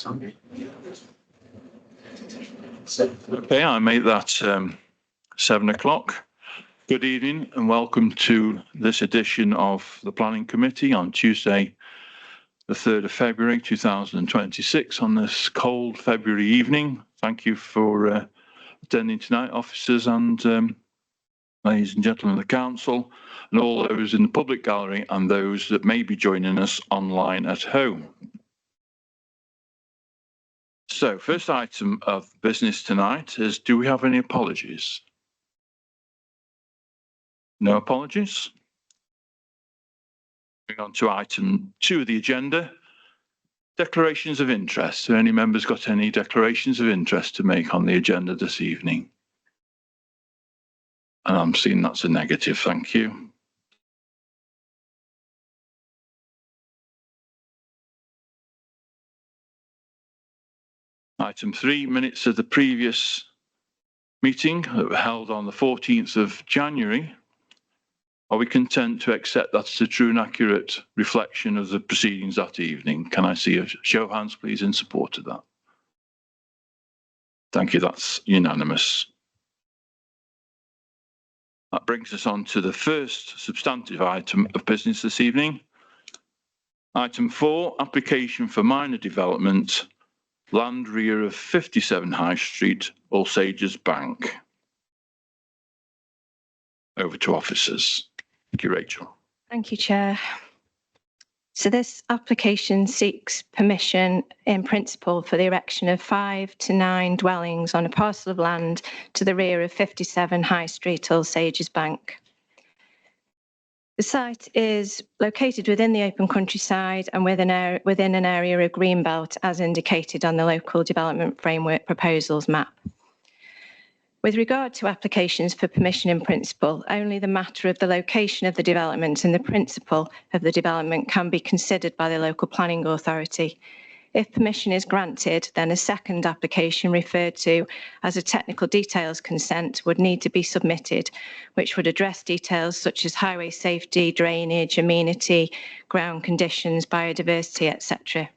Okay, I make that 7 o'clock. Good evening and welcome to this edition of the Planning Committee on Tuesday, the 3rd of February 2026 on this cold February evening. Thank you for attending tonight, officers and ladies and gentlemen of the council, and all those in the public gallery and those that may be joining us online at home. So, first item of business tonight is, do we have any apologies? No apologies? Moving on to item 2 of the agenda, declarations of interest. Have any members got any declarations of interest to make on the agenda this evening? And I'm seeing that's a negative, thank you. Item 3, minutes of the previous meeting that were held on the 14th of January. Are we content to accept that as a true and accurate reflection of the proceedings that evening? Can I see a show of hands, please, in support of that? Thank you, that's unanimous. That brings us on to the first substantive item of business this evening. Item 4, application for minor development, land rear of 57 High Street, All Sages Bank. Over to officers. Thank you, Rachel. Thank you, Chair. So this application seeks permission in principle for the erection of 5 to 9 dwellings on a parcel of land to the rear of 57 High Street, All Sages Bank. The site is located within the open countryside and within an area of greenbelt as indicated on the local development framework proposals map. With regard to applications for permission in principle, only the matter of the location of the development and the principle of the development can be considered by the local planning authority. If permission is granted, then a second application referred to as a technical details consent would need to be submitted, which would address details such as highway safety, drainage, amenity, ground conditions, biodiversity, etc.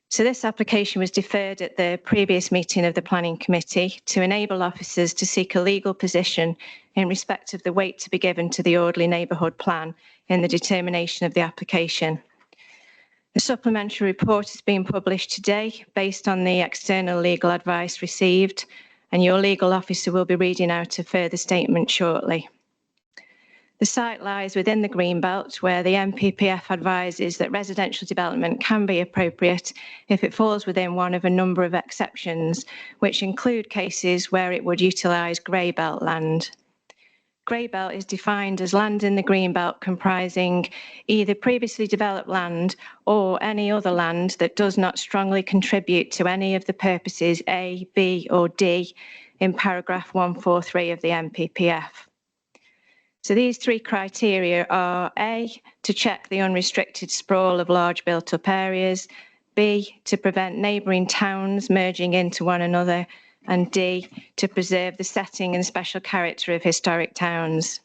So this application was deferred at the previous meeting of the Planning Committee to enable officers to seek a legal position in respect of the weight to be given to the orderly neighbourhood plan in the determination of the application. A supplementary report is being published today based on the external legal advice received, and your legal officer will be reading out a further statement shortly. The site lies within the Greenbelt, where the NPPF advises that residential development can be appropriate if it falls within one of a number of exceptions, which include cases where it would utilise grey belt land. Grey belt is defined as land in the Greenbelt comprising either previously developed land or any other land that does not strongly contribute to any of the purposes A, B or D in paragraph 143 of the NPPF. So these 3 criteria are A, to check the unrestricted sprawl of large built-up areas, B, to prevent neighbouring towns merging into one another, and D, to preserve the setting and special character of historic towns.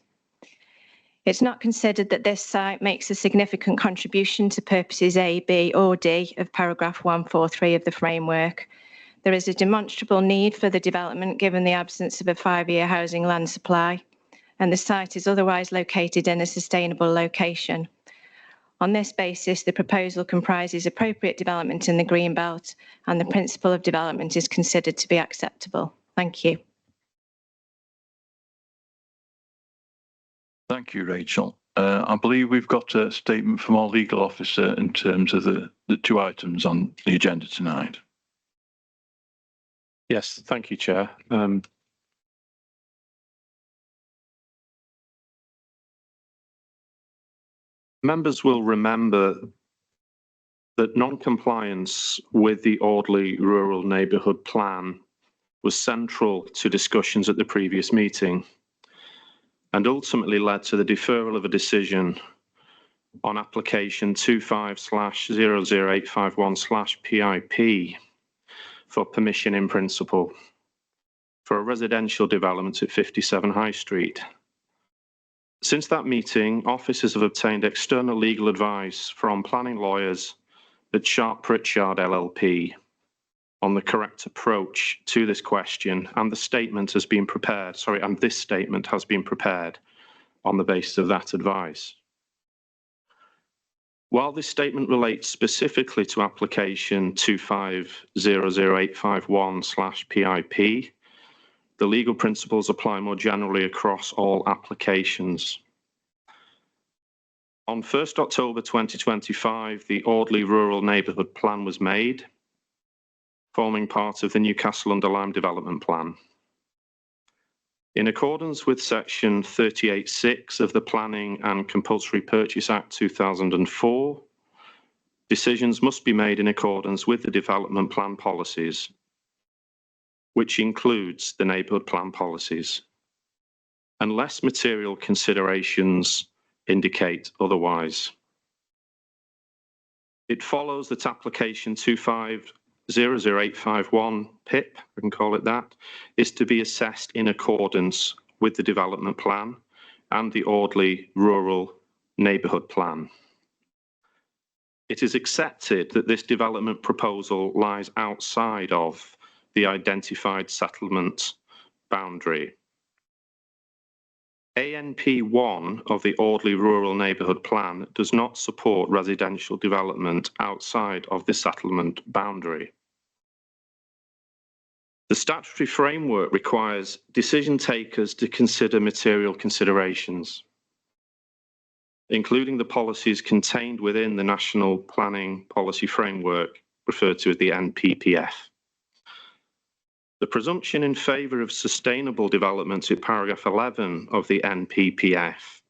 It's not considered that this site makes a significant contribution to purposes A, B or D of paragraph 143 of the framework. There is a demonstrable need for the development given the absence of a 5-year housing land supply, and the site is otherwise located in a sustainable location. On this basis, the proposal comprises appropriate development in the Greenbelt, and the principle of development is considered to be acceptable. Thank you. Thank you, Rachel. I believe we've got a statement from our legal officer in terms of the 2 items on the agenda tonight. Yes, thank you, Chair. Members will remember that non-compliance with the orderly rural neighbourhood plan was central to discussions at the previous meeting and ultimately led to the deferral of a decision on application 25/00851/PIP for permission in principle for a residential development at 57 High Street. Since that meeting, officers have obtained external legal advice from planning lawyers, at Sharp Pritchard LLP on the correct approach to this question, and this statement has been prepared on the basis of that advice. While this statement relates specifically to application 2500851/PIP, the legal principles apply more generally across all applications. On 1st October 2025, the Audley Rural Neighbourhood Plan was made, forming part of the Newcastle-under-Lyme Development Plan. In accordance with section 38(6) of the Planning and Compulsory Purchase Act 2004, decisions must be made in accordance with the development plan policies, which includes the neighbourhood plan policies, unless material considerations indicate otherwise. It follows that application 2500851 PIP, I can call it that, is to be assessed in accordance with the development plan and the Audley Rural Neighbourhood Plan. It is accepted that this development proposal lies outside of the identified settlement boundary. ANP1 of the Audley Rural Neighbourhood Plan does not support residential development outside of the settlement boundary. The statutory framework requires decision takers to consider material considerations, including the policies contained within the National Planning Policy Framework, referred to as the NPPF. The presumption in favour of sustainable development in paragraph 11 of the NPPF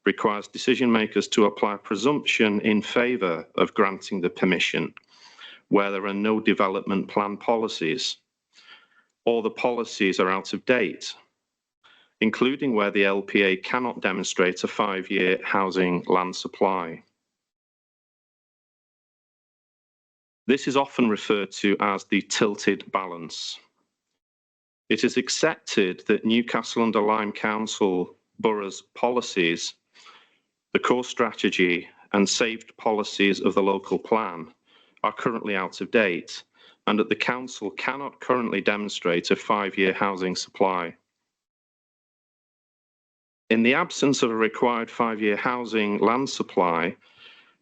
requires decision makers to apply a presumption in favour of granting the permission where there are no development plan policies or the policies are out of date, including where the LPA cannot demonstrate a 5-year housing land supply. This is often referred to as the tilted balance. It is accepted that Newcastle-under-Lyme Council Borough's policies, the core strategy and saved policies of the local plan are currently out of date, and that the council cannot currently demonstrate a 5-year housing supply. In the absence of a required 5-year housing land supply,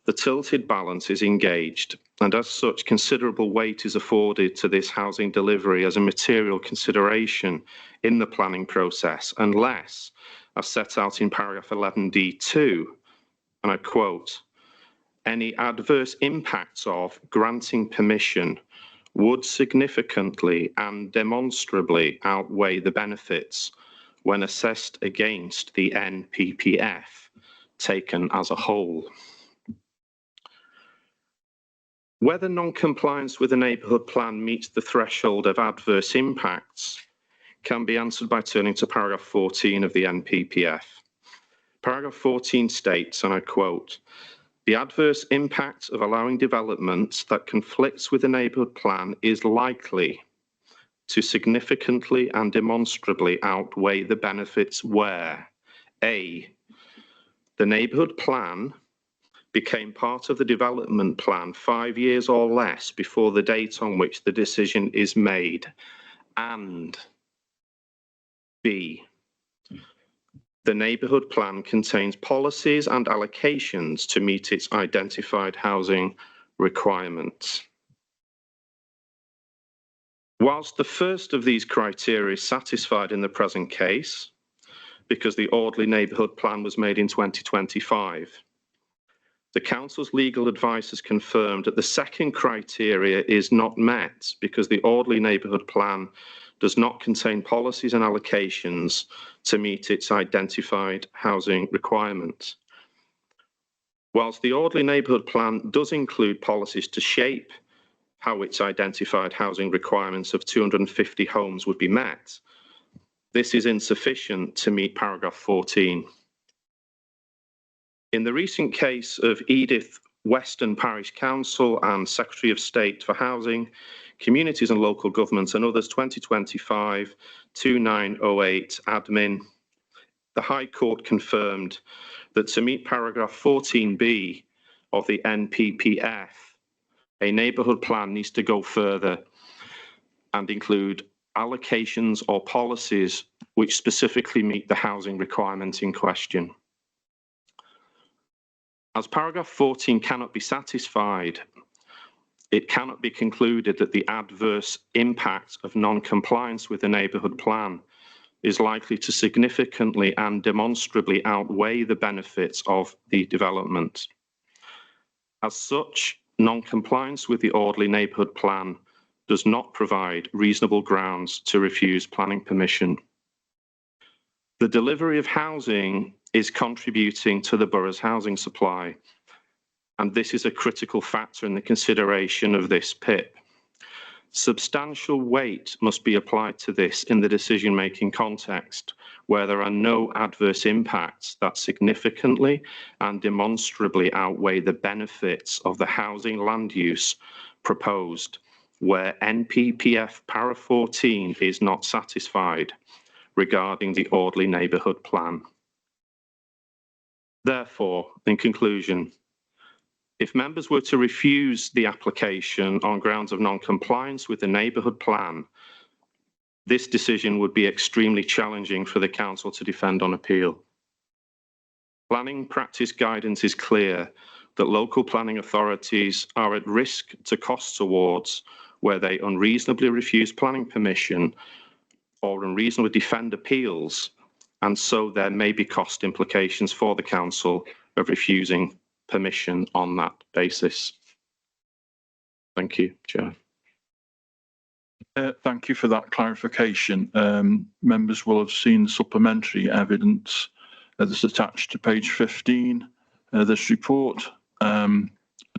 the tilted balance is engaged, and as such, considerable weight is afforded to this housing delivery as a material consideration in the planning process, unless, as set out in paragraph 11D2, and I quote, any adverse impacts of granting permission would significantly and demonstrably outweigh the benefits when assessed against the NPPF taken as a whole. Whether non-compliance with the neighbourhood plan meets the threshold of adverse impacts can be answered by turning to paragraph 14 of the NPPF. Paragraph 14 states, and I quote, the adverse impact of allowing development that conflicts with the neighbourhood plan is likely to significantly and demonstrably outweigh the benefits where A, the neighbourhood plan became part of the development plan 5 years or less before the date on which the decision is made, and B, the neighbourhood plan contains policies and allocations to meet its identified housing requirements. Whilst the first of these criteria is satisfied in the present case, because the Audley neighbourhood plan was made in 2025, the council's legal advice has confirmed that the second criteria is not met because the Audley neighbourhood plan does not contain policies and allocations to meet its identified housing requirements. Whilst the Audley neighbourhood plan does include policies to shape how its identified housing requirements of 250 homes would be met, this is insufficient to meet paragraph 14. In the recent case of Edith Western Parish Council and Secretary of State for Housing, Communities and Local Government and others 2025-2908 admin, the High Court confirmed that to meet paragraph 14B of the NPPF, a neighbourhood plan needs to go further and include allocations or policies which specifically meet the housing requirement in question. As paragraph 14 cannot be satisfied, it cannot be concluded that the adverse impact of non-compliance with the neighbourhood plan is likely to significantly and demonstrably outweigh the benefits of the development. As such, non-compliance with the orderly neighbourhood plan does not provide reasonable grounds to refuse planning permission. The delivery of housing is contributing to the borough's housing supply, and this is a critical factor in the consideration of this PIP. Substantial weight must be applied to this in the decision-making context, where there are no adverse impacts that significantly and demonstrably outweigh the benefits of the housing land use proposed, where NPPF para 14 is not satisfied regarding the orderly neighbourhood plan. Therefore, in conclusion, if members were to refuse the application on grounds of non-compliance with the neighbourhood plan, this decision would be extremely challenging for the council to defend on appeal. Planning practice guidance is clear that local planning authorities are at risk to costs awards where they unreasonably refuse planning permission or unreasonably defend appeals, and so there may be cost implications for the council of refusing permission on that basis. Thank you, Chair. Thank you for that clarification. Members will have seen supplementary evidence that's attached to page 15 of this report, and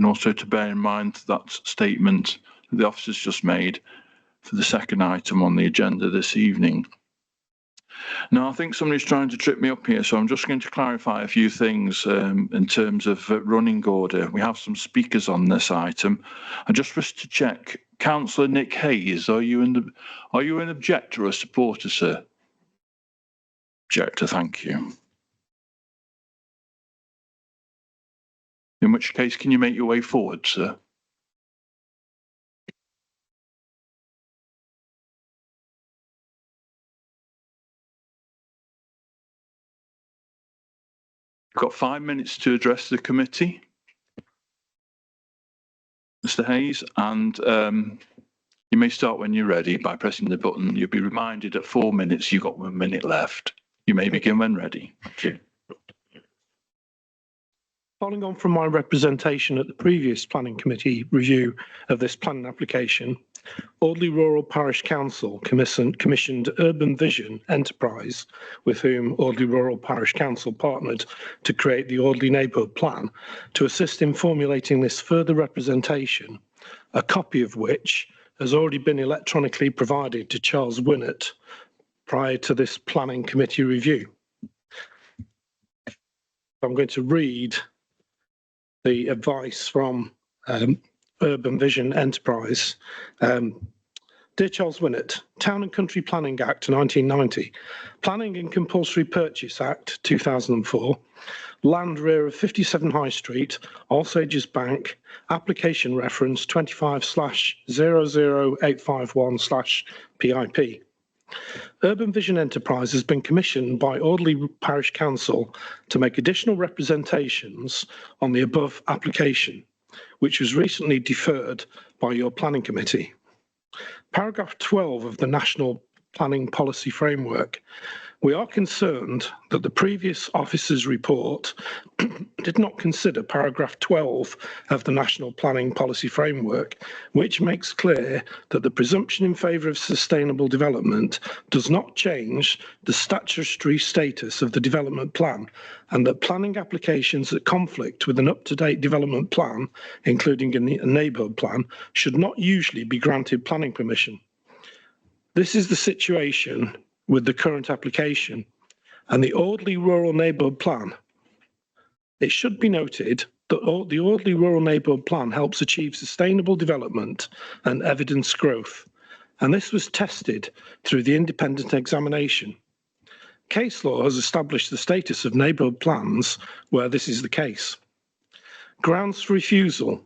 also to bear in mind that statement the officer's just made for the second item on the agenda this evening. Now, I think somebody's trying to trip me up here, so I'm just going to clarify a few things in terms of running order. We have some speakers on this item. And just for us to check, Councillor Nick Hayes, are you an objector or a supporter, sir? Objector, thank you. In which case, can you make your way forward, sir? You've got 5 minutes to address the committee, Mr. Hayes, and you may start when you're ready by pressing the button. You'll be reminded at 4 minutes you've got 1 minute left. You may begin when ready. Thank you. Following on from my representation at the previous Planning Committee review of this planning application, Audley Rural Parish Council commissioned Urban Vision Enterprise, with whom Audley Rural Parish Council partnered to create the Audley Neighbourhood Plan, to assist in formulating this further representation, a copy of which has already been electronically provided to Charles Winnett prior to this Planning Committee review. I'm going to read the advice from Urban Vision Enterprise. Dear Charles Winnett, Town and Country Planning Act 1990, Planning and Compulsory Purchase Act 2004, Land Rear of 57 High Street, All Sages Bank, application reference 25/00851/PIP. Urban Vision Enterprise has been commissioned by Audley Parish Council to make additional representations on the above application, which was recently deferred by your Planning Committee. Paragraph 12 of the National Planning Policy Framework. We are concerned that the previous officer's report did not consider paragraph 12 of the National Planning Policy Framework, which makes clear that the presumption in favour of sustainable development does not change the statutory status of the development plan, and that planning applications that conflict with an up-to-date development plan, including a neighbourhood plan, should not usually be granted planning permission. This is the situation with the current application and the Audley Rural Neighbourhood Plan. It should be noted that the Audley Rural Neighbourhood Plan helps achieve sustainable development and evidence growth, and this was tested through the independent examination. Case law has established the status of neighbourhood plans where this is the case. Grounds for refusal.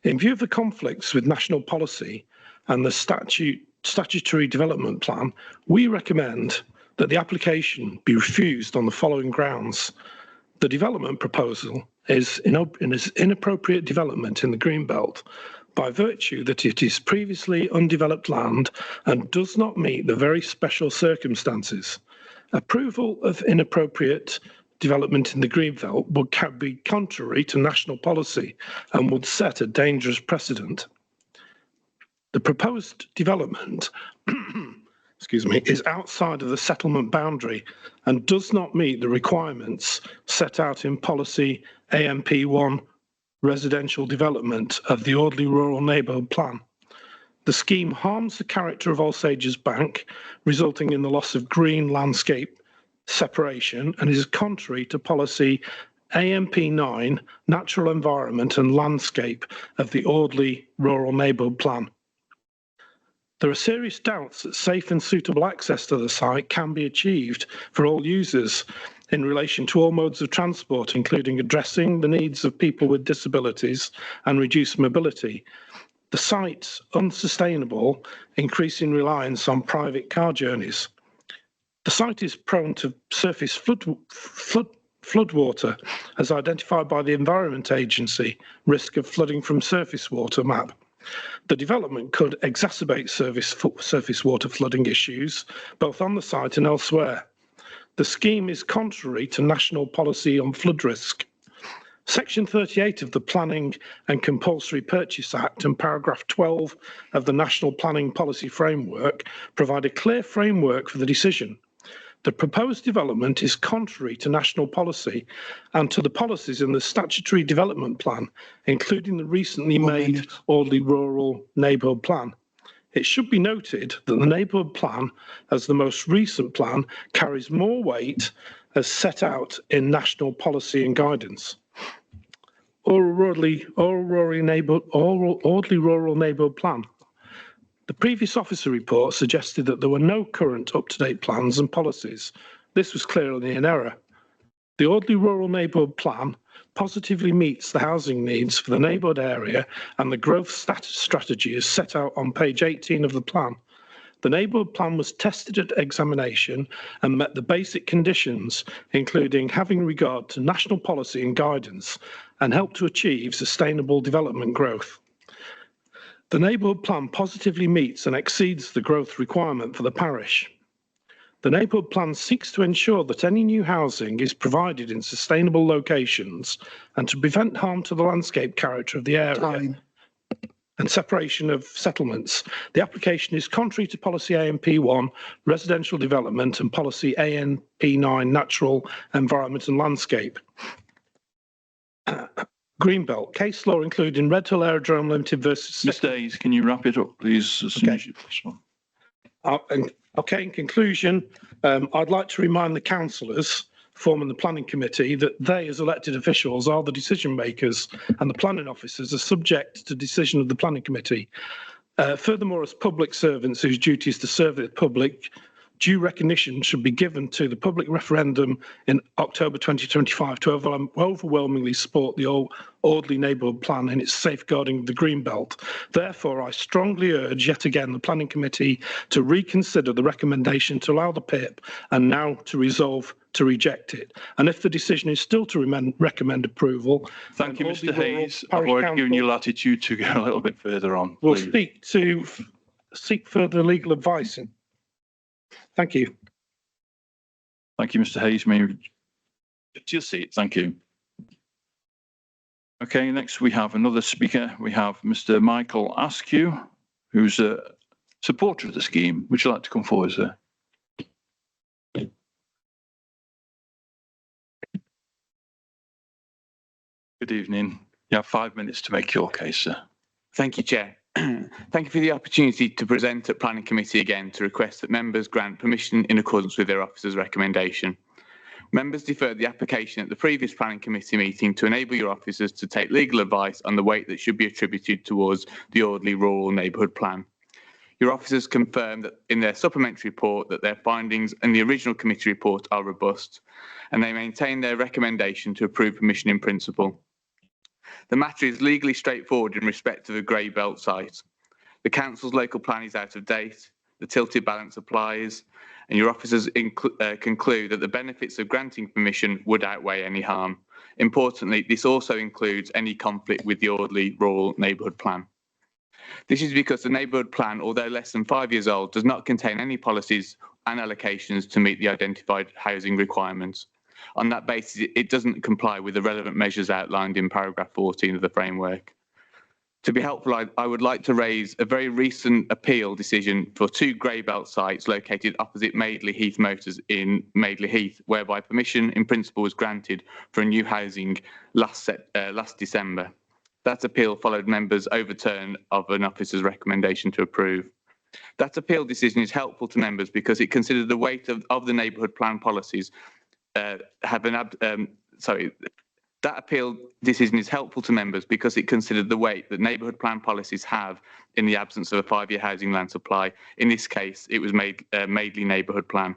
In view of the conflicts with national policy and the statutory development plan, we recommend that the application be refused on the following grounds. The development proposal is inappropriate development in the Greenbelt by virtue that it is previously undeveloped land and does not meet the very special circumstances. Approval of inappropriate development in the Greenbelt would be contrary to national policy and would set a dangerous precedent. The proposed development is outside of the settlement boundary and does not meet the requirements set out in policy AMP1 residential development of the Audley Rural Neighbourhood Plan. The scheme harms the character of All Sages Bank, resulting in the loss of green landscape separation, and is contrary to policy AMP9 natural environment and landscape of the Audley Rural Neighbourhood Plan. There are serious doubts that safe and suitable access to the site can be achieved for all users in relation to all modes of transport, including addressing the needs of people with disabilities and reduced mobility. The site's unsustainable, increasing reliance on private car journeys. The site is prone to surface floodwater, as identified by the Environment Agency, risk of flooding from surface water map. The development could exacerbate surface water flooding issues, both on the site and elsewhere. The scheme is contrary to national policy on flood risk. Section 38 of the Planning and Compulsory Purchase Act and paragraph 12 of the National Planning Policy Framework provide a clear framework for the decision. The proposed development is contrary to national policy and to the policies in the statutory development plan, including the recently made Audley Rural Neighbourhood Plan. It should be noted that the neighbourhood plan, as the most recent plan, carries more weight as set out in national policy and guidance. Audley Rural Neighbourhood Plan. The previous officer report suggested that there were no current up-to-date plans and policies. This was clearly an error. The Audley Rural Neighbourhood Plan positively meets the housing needs for the neighbourhood area, and the growth strategy is set out on page 18 of the plan. The neighbourhood plan was tested at examination and met the basic conditions, including having regard to national policy and guidance, and helped to achieve sustainable development growth. The neighbourhood plan positively meets and exceeds the growth requirement for the parish. The neighbourhood plan seeks to ensure that any new housing is provided in sustainable locations and to prevent harm to the landscape character of the area and separation of settlements. The application is contrary to policy AMP1 residential development and policy AMP9 natural environment and landscape. Greenbelt case law, including Red Hill Aerodrome Limited versus. Mr. Hayes, can you wrap it up, please, as soon as you possible? Okay, in conclusion, I'd like to remind the councillors forming the planning committee that they, as elected officials, are the decision makers, and the planning officers are subject to decision of the planning committee. Furthermore, as public servants whose duty is to serve the public, due recognition should be given to the public referendum in October 2025 to overwhelmingly support the Audley Neighbourhood Plan in its safeguarding of the Greenbelt. Therefore, I strongly urge yet again the Planning Committee to reconsider the recommendation to allow the PIP and now to resolve to reject it. And if the decision is still to recommend approval. Thank you, Mr. Hayes. I've already given you latitude to go a little bit further on. We'll seek further legal advice. Thank you. Thank you, Mr. Hayes. May you get your seat? Thank you. Okay, next we have another speaker. We have Mr. Michael Askew, who's a supporter of the scheme. Would you like to come forward, sir? Good evening. You have 5 minutes to make your case, sir. Thank you, Chair. Thank you for the opportunity to present at Planning Committee again to request that members grant permission in accordance with their officer's recommendation. Members deferred the application at the previous Planning Committee meeting to enable your officers to take legal advice on the weight that should be attributed towards the Audley Rural Neighbourhood Plan. Your officers confirmed that in their supplementary report that their findings in the original committee report are robust, and they maintain their recommendation to approve permission in principle. The matter is legally straightforward in respect of a grey belt site. The council's local plan is out of date, the tilted balance applies, and your officers conclude that the benefits of granting permission would outweigh any harm. Importantly, this also includes any conflict with the orderly rural neighbourhood plan. This is because the neighbourhood plan, although less than 5 years old, does not contain any policies and allocations to meet the identified housing requirements. On that basis, it doesn't comply with the relevant measures outlined in paragraph 14 of the framework. To be helpful, I would like to raise a very recent appeal decision for 2 grey belt sites located opposite Madeley Heath Motors in Madeley Heath, whereby permission in principle was granted for a new housing last December. That appeal followed members' overturn of an officer's recommendation to approve. That appeal decision is helpful to members because it considered the weight of the neighbourhood plan policies That appeal decision is helpful to members because it considered the weight that neighbourhood plan policies have in the absence of a 5-year housing land supply. In this case, it was Madeley neighbourhood plan.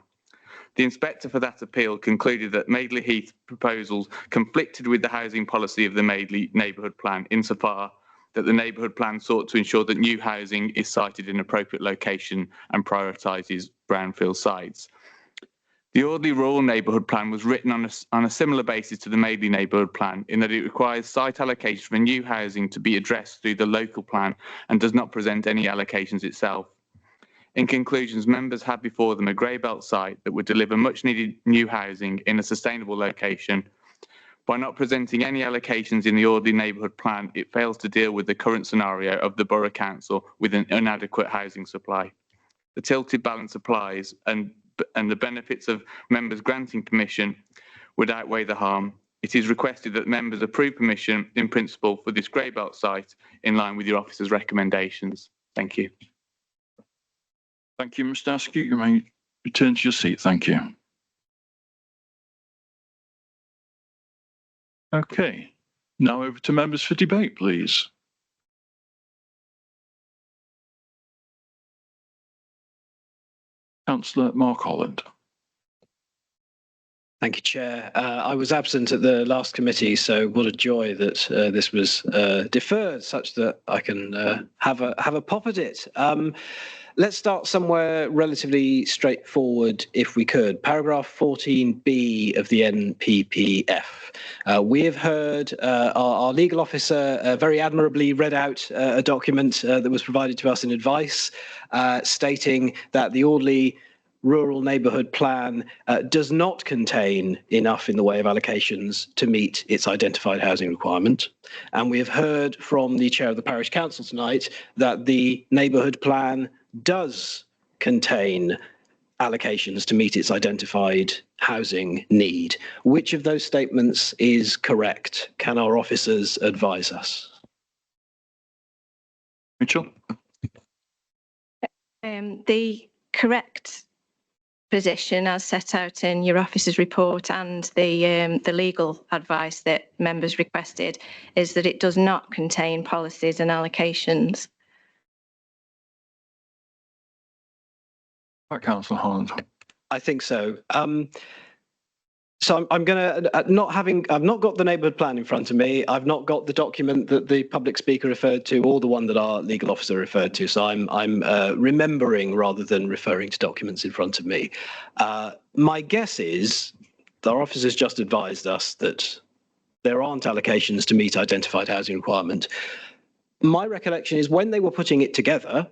The inspector for that appeal concluded that Madeley Heath proposals conflicted with the housing policy of the Madeley neighbourhood plan insofar that the neighbourhood plan sought to ensure that new housing is sited in appropriate location and prioritises brownfield sites. The orderly rural neighbourhood plan was written on a similar basis to the Madeley neighbourhood plan in that it requires site allocation for new housing to be addressed through the local plan and does not present any allocations itself. In conclusions, members have before them a grey belt site that would deliver much needed new housing in a sustainable location. By not presenting any allocations in the orderly neighbourhood plan, it fails to deal with the current scenario of the Borough Council with an inadequate housing supply. The tilted balance applies and the benefits of members granting permission would outweigh the harm. It is requested that members approve permission in principle for this grey belt site in line with your officer's recommendations. Thank you. Thank you, Mr. Askew. You may return to your seat. Thank you. Okay, now over to members for debate, please. Councillor Mark Holland. Thank you, Chair. I was absent at the last committee, so what a joy that this was deferred such that I can have a pop at it. Let's start somewhere relatively straightforward, if we could. Paragraph 14B of the NPPF. We have heard our legal officer very admirably read out a document that was provided to us in advice, stating that the orderly rural neighbourhood plan does not contain enough in the way of allocations to meet its identified housing requirement. And we have heard from the chair of the parish council tonight that the neighbourhood plan does contain allocations to meet its identified housing need. Which of those statements is correct? Can our officers advise us? Mitchell? The correct position as set out in your officer's report and the legal advice that members requested is that it does not contain policies and allocations. Councillor Holland. I think so. So I'm going to I've not got the neighbourhood plan in front of me. I've not got the document that the public speaker referred to or the one that our legal officer referred to. So I'm remembering rather than referring to documents in front of me. My guess is our officers just advised us that there aren't allocations to meet identified housing requirement. My recollection is when they were putting it together,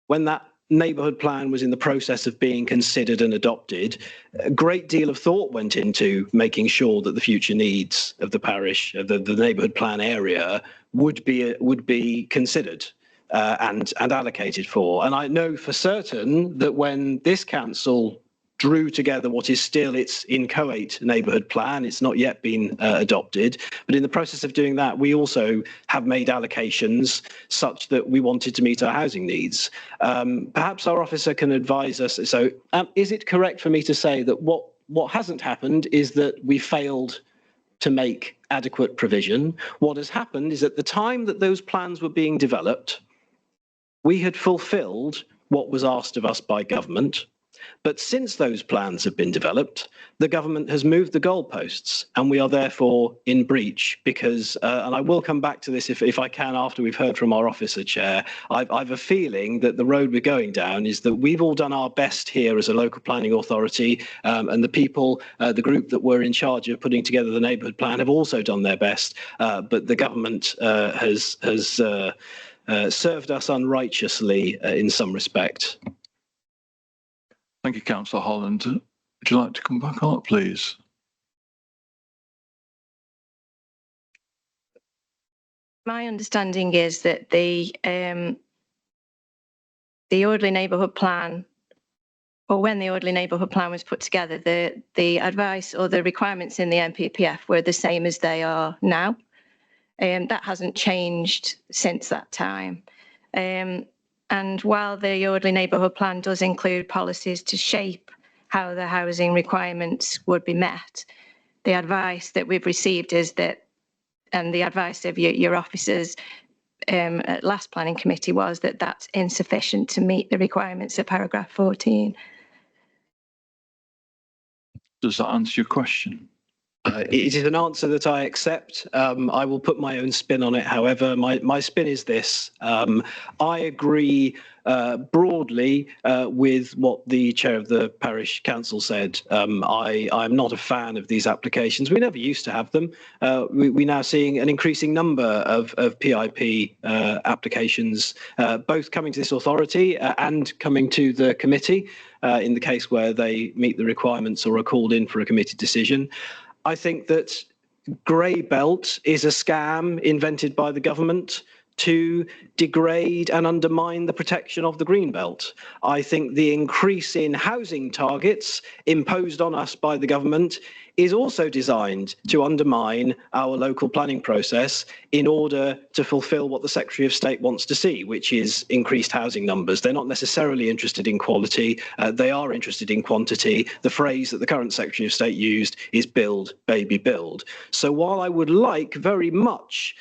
when that neighbourhood plan was in the process of being considered and adopted, a great deal of thought went into making sure that the future needs of the parish, the neighbourhood plan area, would be considered and allocated for. And I know for certain that when this council drew together what is still its inchoate neighbourhood plan, it's not yet been adopted, but in the process of doing that, we also have made allocations such that we wanted to meet our housing needs. Perhaps our officer can advise us. So is it correct for me to say that what hasn't happened is that we failed to make adequate provision? What has happened is at the time that those plans were being developed, we had fulfilled what was asked of us by government. But since those plans have been developed, the government has moved the goalposts, and we are therefore in breach because, and I will come back to this if I can after we've heard from our officer chair, I've a feeling that the road we're going down is that we've all done our best here as a local planning authority, and the people, the group that were in charge of putting together the neighbourhood plan have also done their best, but the government has served us unrighteously in some respect. Thank you, Councillor Holland. Would you like to come back on it, please? My understanding is that the orderly neighbourhood plan, or when the orderly neighbourhood plan was put together, the advice or the requirements in the NPPF were the same as they are now. That hasn't changed since that time. And while the orderly neighbourhood plan does include policies to shape how the housing requirements would be met, the advice that we've received is that, and the advice of your officers at last planning committee was that that's insufficient to meet the requirements of paragraph 14. Does that answer your question? It is an answer that I accept. I will put my own spin on it. However, my spin is this. I agree broadly with what the chair of the parish council said. I'm not a fan of these applications. We never used to have them. We're now seeing an increasing number of PIP applications, both coming to this authority and coming to the committee in the case where they meet the requirements or are called in for a committee decision. I think that grey belt is a scam invented by the government to degrade and undermine the protection of the green belt. I think the increase in housing targets imposed on us by the government is also designed to undermine our local planning process in order to fulfil what the Secretary of State wants to see, which is increased housing numbers. They're not necessarily interested in quality, they are interested in quantity. The phrase that the current Secretary of State used is build, baby, build. So while I would like very much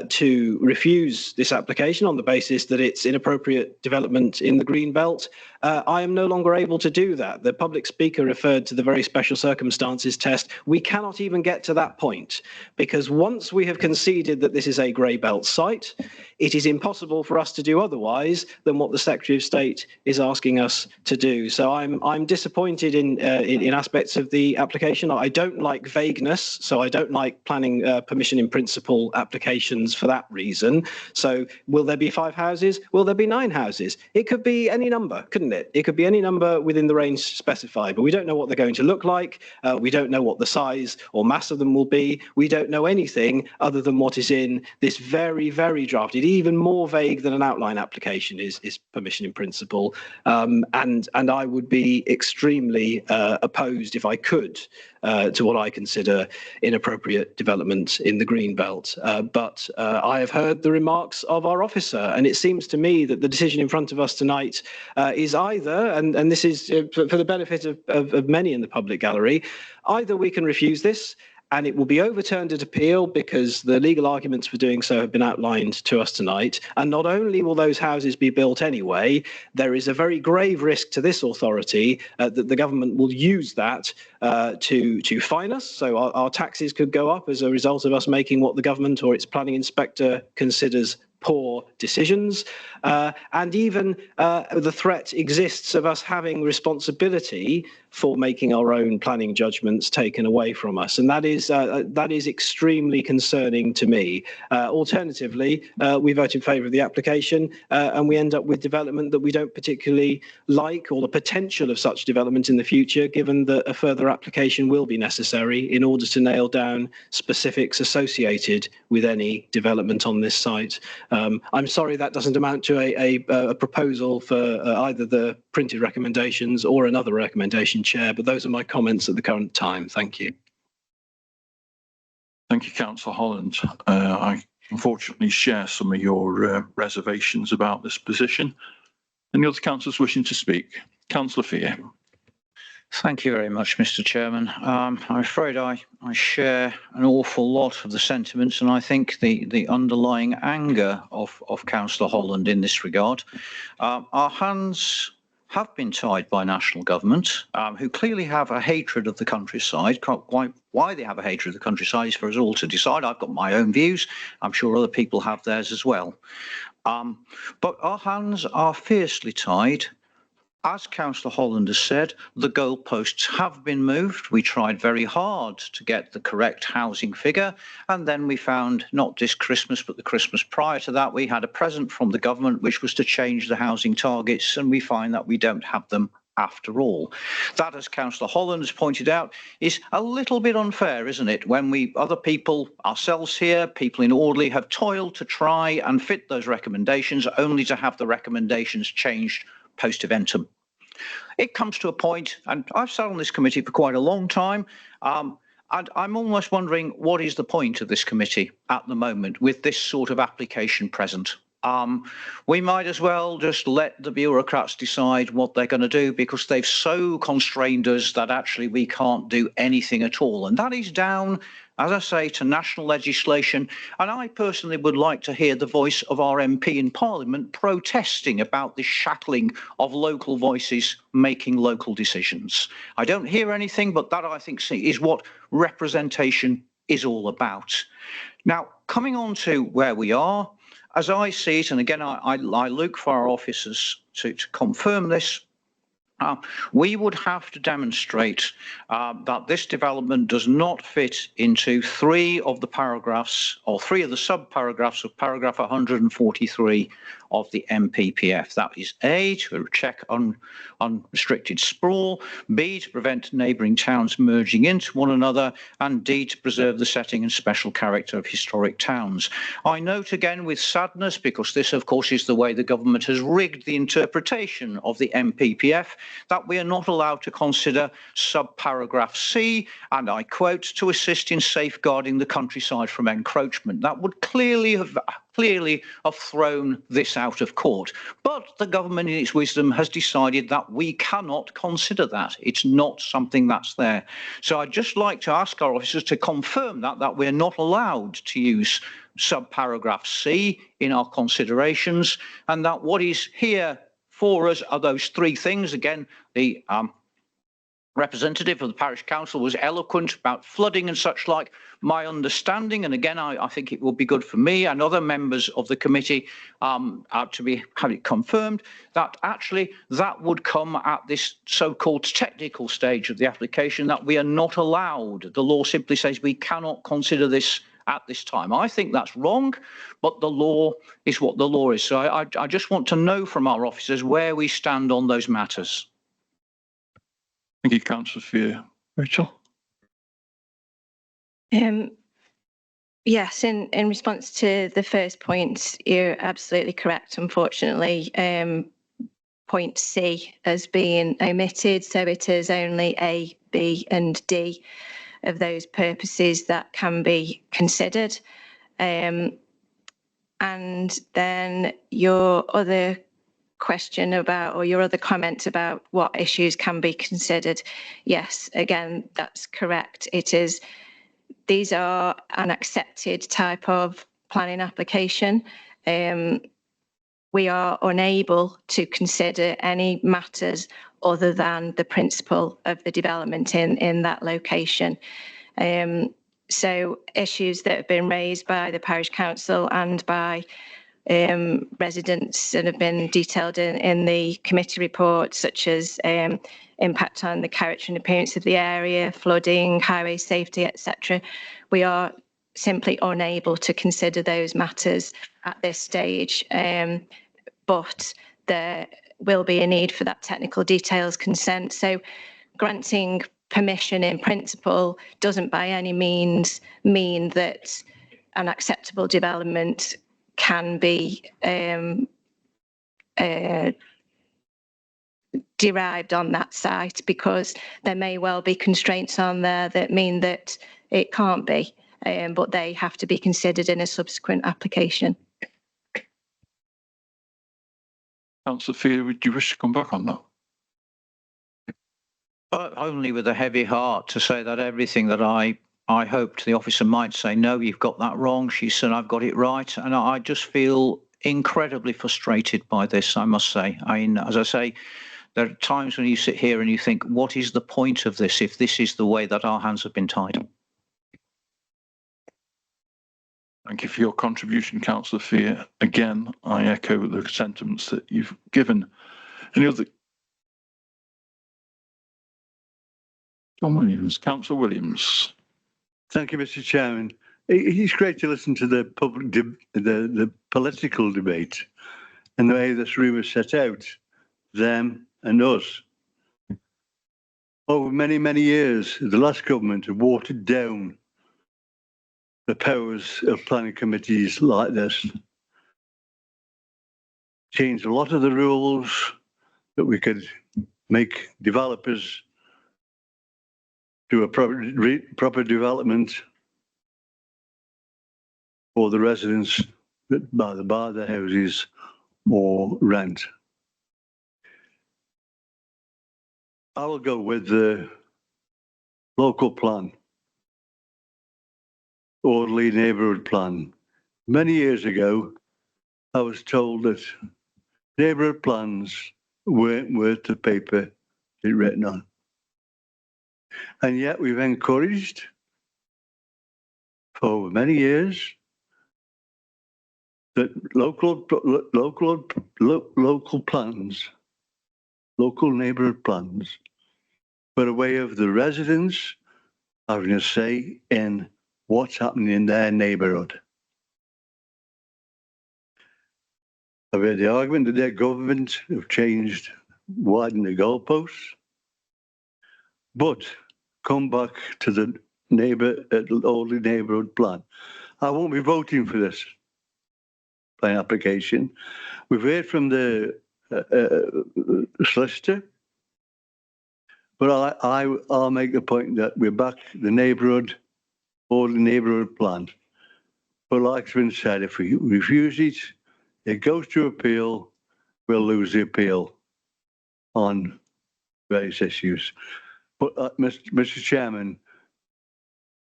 to refuse this application on the basis that it's inappropriate development in the green belt, I am no longer able to do that. The public speaker referred to the very special circumstances test. We cannot even get to that point because once we have conceded that this is a grey belt site, it is impossible for us to do otherwise than what the Secretary of State is asking us to do. So I'm disappointed in aspects of the application. I don't like vagueness, so I don't like planning permission in principle applications for that reason. So will there be 5 houses? Will there be 9 houses? It could be any number, couldn't it? It could be any number within the range specified, but we don't know what they're going to look like. We don't know what the size or mass of them will be. We don't know anything other than what is in this very, very drafted, even more vague than an outline application is permission in principle. And I would be extremely opposed if I could to what I consider inappropriate development in the green belt. But I have heard the remarks of our officer, and it seems to me that the decision in front of us tonight is either, and this is for the benefit of many in the public gallery, either we can refuse this and it will be overturned at appeal because the legal arguments for doing so have been outlined to us tonight. And not only will those houses be built anyway, there is a very grave risk to this authority that the government will use that to fine us. So our taxes could go up as a result of us making what the government or its planning inspector considers poor decisions, and even the threat exists of us having responsibility for making our own planning judgments taken away from us, and that is extremely concerning to me. Alternatively, we vote in favour of the application, and we end up with development that we don't particularly like, or the potential of such development in the future, given that a further application will be necessary in order to nail down specifics associated with any development on this site. I'm sorry that doesn't amount to a proposal for either the printed recommendations or another recommendation, Chair, but those are my comments at the current time. Thank you. Thank you, Councillor Holland. I unfortunately share some of your reservations about this position. Any other councillors wishing to speak? Councillor Fear. Thank you very much, Mr. Chairman. I'm afraid I share an awful lot of the sentiments, and I think the underlying anger of Councillor Holland in this regard. Our hands have been tied by national government, who clearly have a hatred of the countryside. Why they have a hatred of the countryside is for us all to decide. I've got my own views. I'm sure other people have theirs as well. But our hands are fiercely tied. As Councillor Holland has said, the goalposts have been moved. We tried very hard to get the correct housing figure, and then we found, not this Christmas, but the Christmas prior to that, we had a present from the government which was to change the housing targets, and we find that we don't have them after all. That, as Councillor Holland has pointed out, is a little bit unfair, isn't it? When other people, ourselves here, people in Audley, have toiled to try and fit those recommendations, only to have the recommendations changed post-eventum. It comes to a point, and I've sat on this committee for quite a long time, and I'm almost wondering what is the point of this committee at the moment with this sort of application present. We might as well just let the bureaucrats decide what they're going to do, because they've so constrained us that actually we can't do anything at all. And that is down, as I say, to national legislation. And I personally would like to hear the voice of our MP in Parliament protesting about this shackling of local voices making local decisions. I don't hear anything, but that, I think, is what representation is all about. Now, coming on to where we are, as I see it, and again, I look for our officers to confirm this, we would have to demonstrate that this development does not fit into three of the paragraphs, or three of the sub-paragraphs of paragraph 143 of the MPPF. That is A, to check on unrestricted sprawl, B, to prevent neighbouring towns merging into one another, and D, to preserve the setting and special character of historic towns. I note again with sadness, because this of course is the way the government has rigged the interpretation of the MPPF, that we are not allowed to consider sub-paragraph C, and I quote, to assist in safeguarding the countryside from encroachment. That would clearly have thrown this out of court. But the government, in its wisdom, has decided that we cannot consider that. It's not something that's there. So I'd just like to ask our officers to confirm that we're not allowed to use sub-paragraph C in our considerations, and that what is here for us are those three things. Again, the representative of the parish council was eloquent about flooding and such like. My understanding, and again, I think it will be good for me and other members of the committee have it confirmed, that actually that would come at this so-called technical stage of the application, that we are not allowed. The law simply says we cannot consider this at this time. I think that's wrong, but the law is what the law is. So I just want to know from our officers where we stand on those matters. Thank you, Councillor Fear. Rachel? Yes, in response to the first point, you're absolutely correct. Unfortunately, point C has been omitted, so it is only A, B and D of those purposes that can be considered. And then your other question about, or your other comment about what issues can be considered. Yes, again, that's correct. These are an accepted type of planning application. We are unable to consider any matters other than the principle of the development in that location. So issues that have been raised by the parish council and by residents that have been detailed in the committee report, such as impact on the character and appearance of the area, flooding, highway safety, etc. We are simply unable to consider those matters at this stage, but there will be a need for that technical details consent. So granting permission in principle doesn't by any means mean that an acceptable development can be derived on that site, because there may well be constraints on there that mean that it can't be, but they have to be considered in a subsequent application. Councillor Fear, would you wish to come back on that? Only with a heavy heart to say that everything that I hoped the officer might say, no, you've got that wrong. She said, I've got it right. And I just feel incredibly frustrated by this, I must say. I mean, as I say, There are times when you sit here and you think, what is the point of this if this is the way that our hands have been tied? Thank you for your contribution, Councillor Fear. Again, I echo the sentiments that you've given. Any other? John Williams, Councillor Williams. Thank you, Mr. Chairman. It's great to listen to the public, the political debate and the way this room is set out, them and us. Over many, many years, the last government have watered down the powers of planning committees like this. Changed a lot of the rules that we could make developers do a proper development for the residents that either buy their houses or rent. I will go with the local plan, orderly neighbourhood plan. Many years ago, I was told that neighbourhood plans weren't worth the paper they're written on. And yet we've encouraged for many years that local plans, local neighbourhood plans, were a way of the residents having a say in what's happening in their neighbourhood. I've heard the argument that their government have changed, widened the goalposts, but come back to the orderly neighbourhood plan. I won't be voting for this plan application. We've heard from the solicitor, but I'll make the point that we're back the orderly neighbourhood plan. But like it's been said, if we refuse it, it goes to appeal, we'll lose the appeal on various issues. But Mr. Chairman,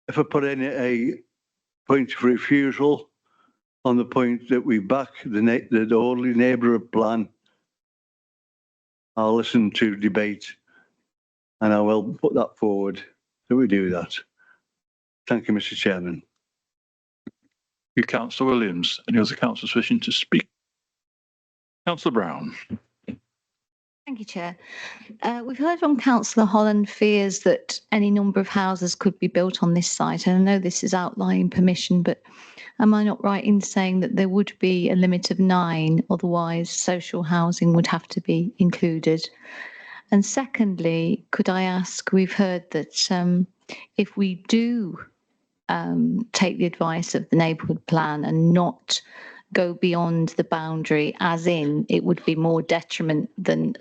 if I put in a point of refusal on the point that we back the orderly neighbourhood plan, I'll listen to debate and I will put that forward that we do that. Thank you, Mr. Chairman. You, Councillor Williams. Any other councillors wishing to speak? Councillor Brown. Thank you, Chair. We've heard from Councillor Holland fears that any number of houses could be built on this site. And I know this is outlying permission, but am I not right in saying that there would be a limit of 9, otherwise social housing would have to be included? And secondly, could I ask, we've heard that if we do take the advice of the neighbourhood plan and not go beyond the boundary, as in it would be more detriment than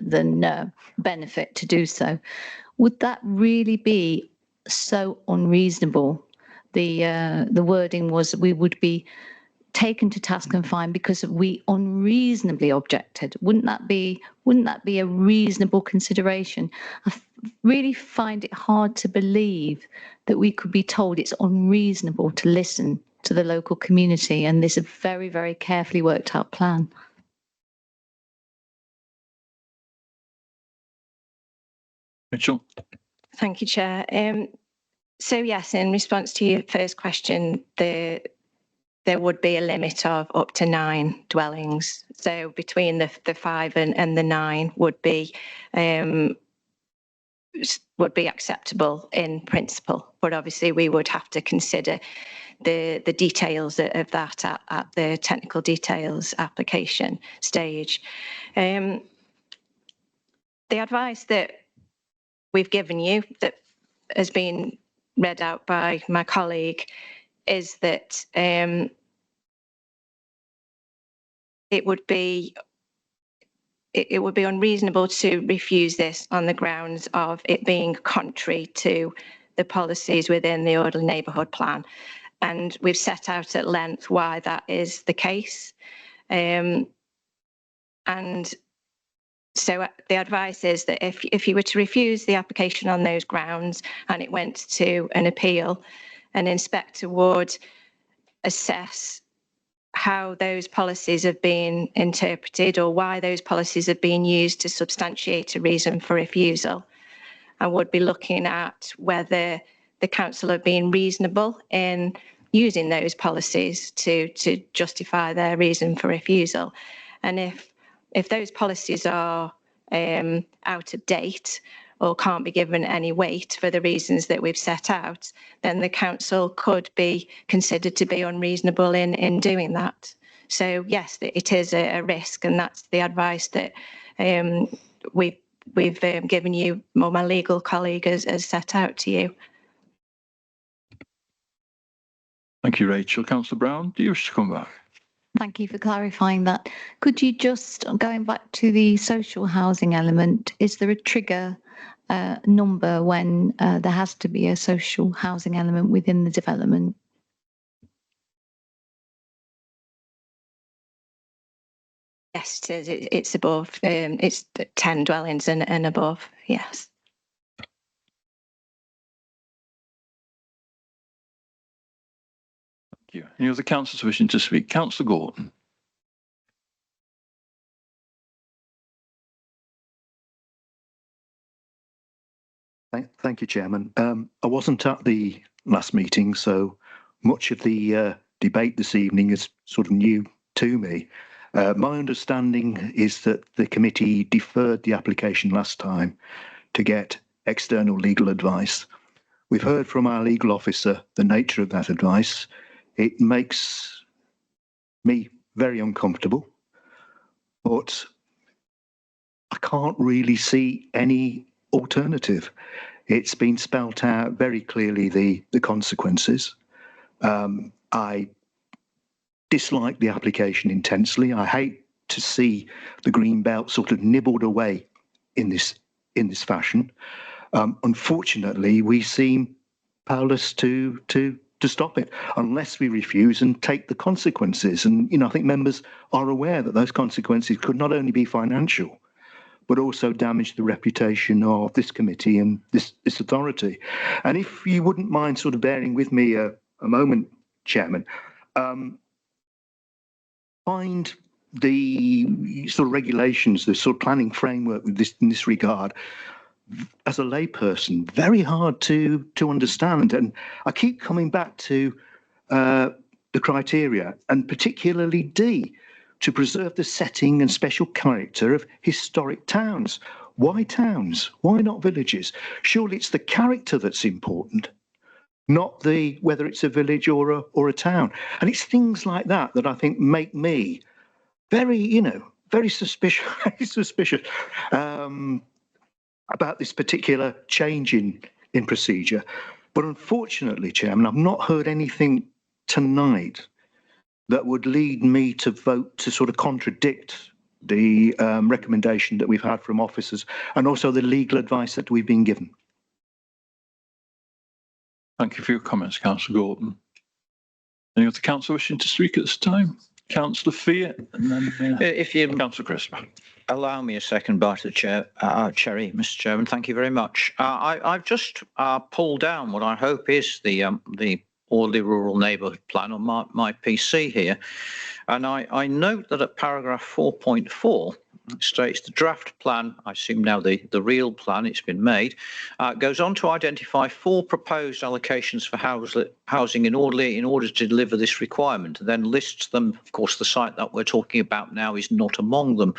benefit to do so, would that really be so unreasonable? The wording was we would be taken to task and fined because we unreasonably objected. Wouldn't that be a reasonable consideration? I really find it hard to believe that we could be told it's unreasonable to listen to the local community and this very, very carefully worked out plan. Mitchell. Thank you, Chair. So yes, in response to your first question, there would be a limit of up to 9 dwellings. So between the 5 and the 9 would be acceptable in principle, but obviously we would have to consider the details of that at the technical details application stage. The advice that we've given you that has been read out by my colleague is that it would be unreasonable to refuse this on the grounds of it being contrary to the policies within the orderly neighbourhood plan. And we've set out at length why that is the case. And so the advice is that if you were to refuse the application on those grounds and it went to an appeal, an inspector would assess how those policies have been interpreted or why those policies have been used to substantiate a reason for refusal. And would be looking at whether the council have been reasonable in using those policies to justify their reason for refusal. And if those policies are out of date or can't be given any weight for the reasons that we've set out, then the council could be considered to be unreasonable in doing that. So yes, it is a risk, and that's the advice that we've given you, or my legal colleague has set out to you. Thank you, Rachel. Councillor Brown, do you wish to come back? Thank you for clarifying that. Could you just, going back to the social housing element, is there a trigger number when there has to be a social housing element within the development? Yes, it is. It's above. It's 10 dwellings and above. Yes. Thank you. Any other councillors wishing to speak? Councillor Gordon. Thank you, Chairman. I wasn't at the last meeting, so much of the debate this evening is sort of new to me. My understanding is that the committee deferred the application last time to get external legal advice. We've heard from our legal officer the nature of that advice. It makes me very uncomfortable, but I can't really see any alternative. It's been spelt out very clearly, the consequences. I dislike the application intensely. I hate to see the green belt sort of nibbled away in this fashion. Unfortunately, we seem powerless to stop it unless we refuse and take the consequences. And I think members are aware that those consequences could not only be financial, but also damage the reputation of this committee and this authority. And if you wouldn't mind sort of bearing with me a moment, Chairman, find the sort of regulations, the sort of planning framework with this, in this regard, as a layperson, very hard to understand. And I keep coming back to the criteria, and particularly D, to preserve the setting and special character of historic towns. Why towns? Why not villages? Surely it's the character that's important, not the whether it's a village or a town. And it's things like that that I think make me very, very suspicious, about this particular change in procedure. But unfortunately, Chairman, I've not heard anything tonight that would lead me to vote to sort of contradict the recommendation that we've had from officers and also the legal advice that we've been given. Thank you for your comments, Councillor Gordon. Any other councillor wishing to speak at this time? Councillor Fear, and then If you Councillor Crisp. allow me a second bite of cherry, Mr. Chairman, thank you very much. I've just pulled down what I hope is the Orderly Rural Neighbourhood Plan on my PC here, and I note that at paragraph 4.4 it states the draft plan, I assume now the real plan, it's been made, goes on to identify 4 proposed allocations for housing in order to deliver this requirement, and then lists them. Of course, the site that we're talking about now is not among them.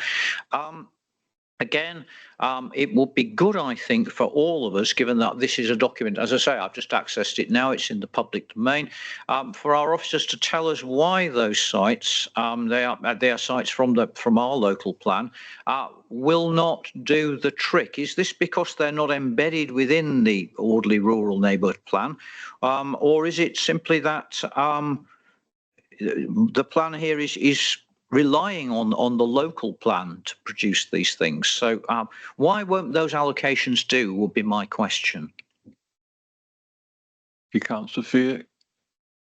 Again, it would be good, I think, for all of us, given that this is a document, as I say, I've just accessed it now, it's in the public domain, for our officers to tell us why those sites, they are sites from our local plan, will not do the trick. Is this because they're not embedded within the Orderly Rural Neighbourhood Plan, or is it simply that the plan here is relying on the local plan to produce these things? So why won't those allocations do, would be my question. You, Councillor Fear.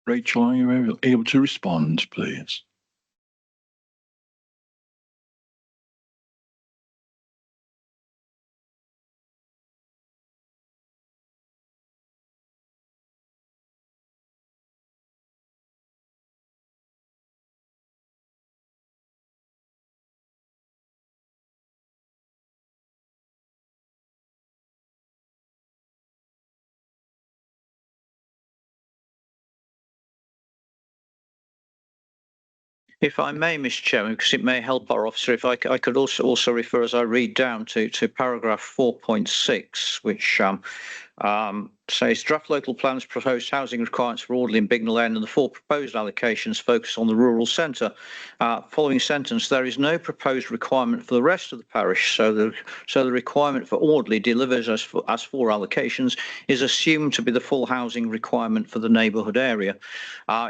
Rachel, are you able to respond, please? If I may, Mr. Chairman, because it may help our officer, if I could also refer, as I read down, to paragraph 4.6, which says draft local plans proposed housing requirements for Audley and Bignell End, and the 4 proposed allocations focus on the rural centre. Following sentence, there is no proposed requirement for the rest of the parish, so the requirement for Audley delivers as 4 allocations is assumed to be the full housing requirement for the neighbourhood area.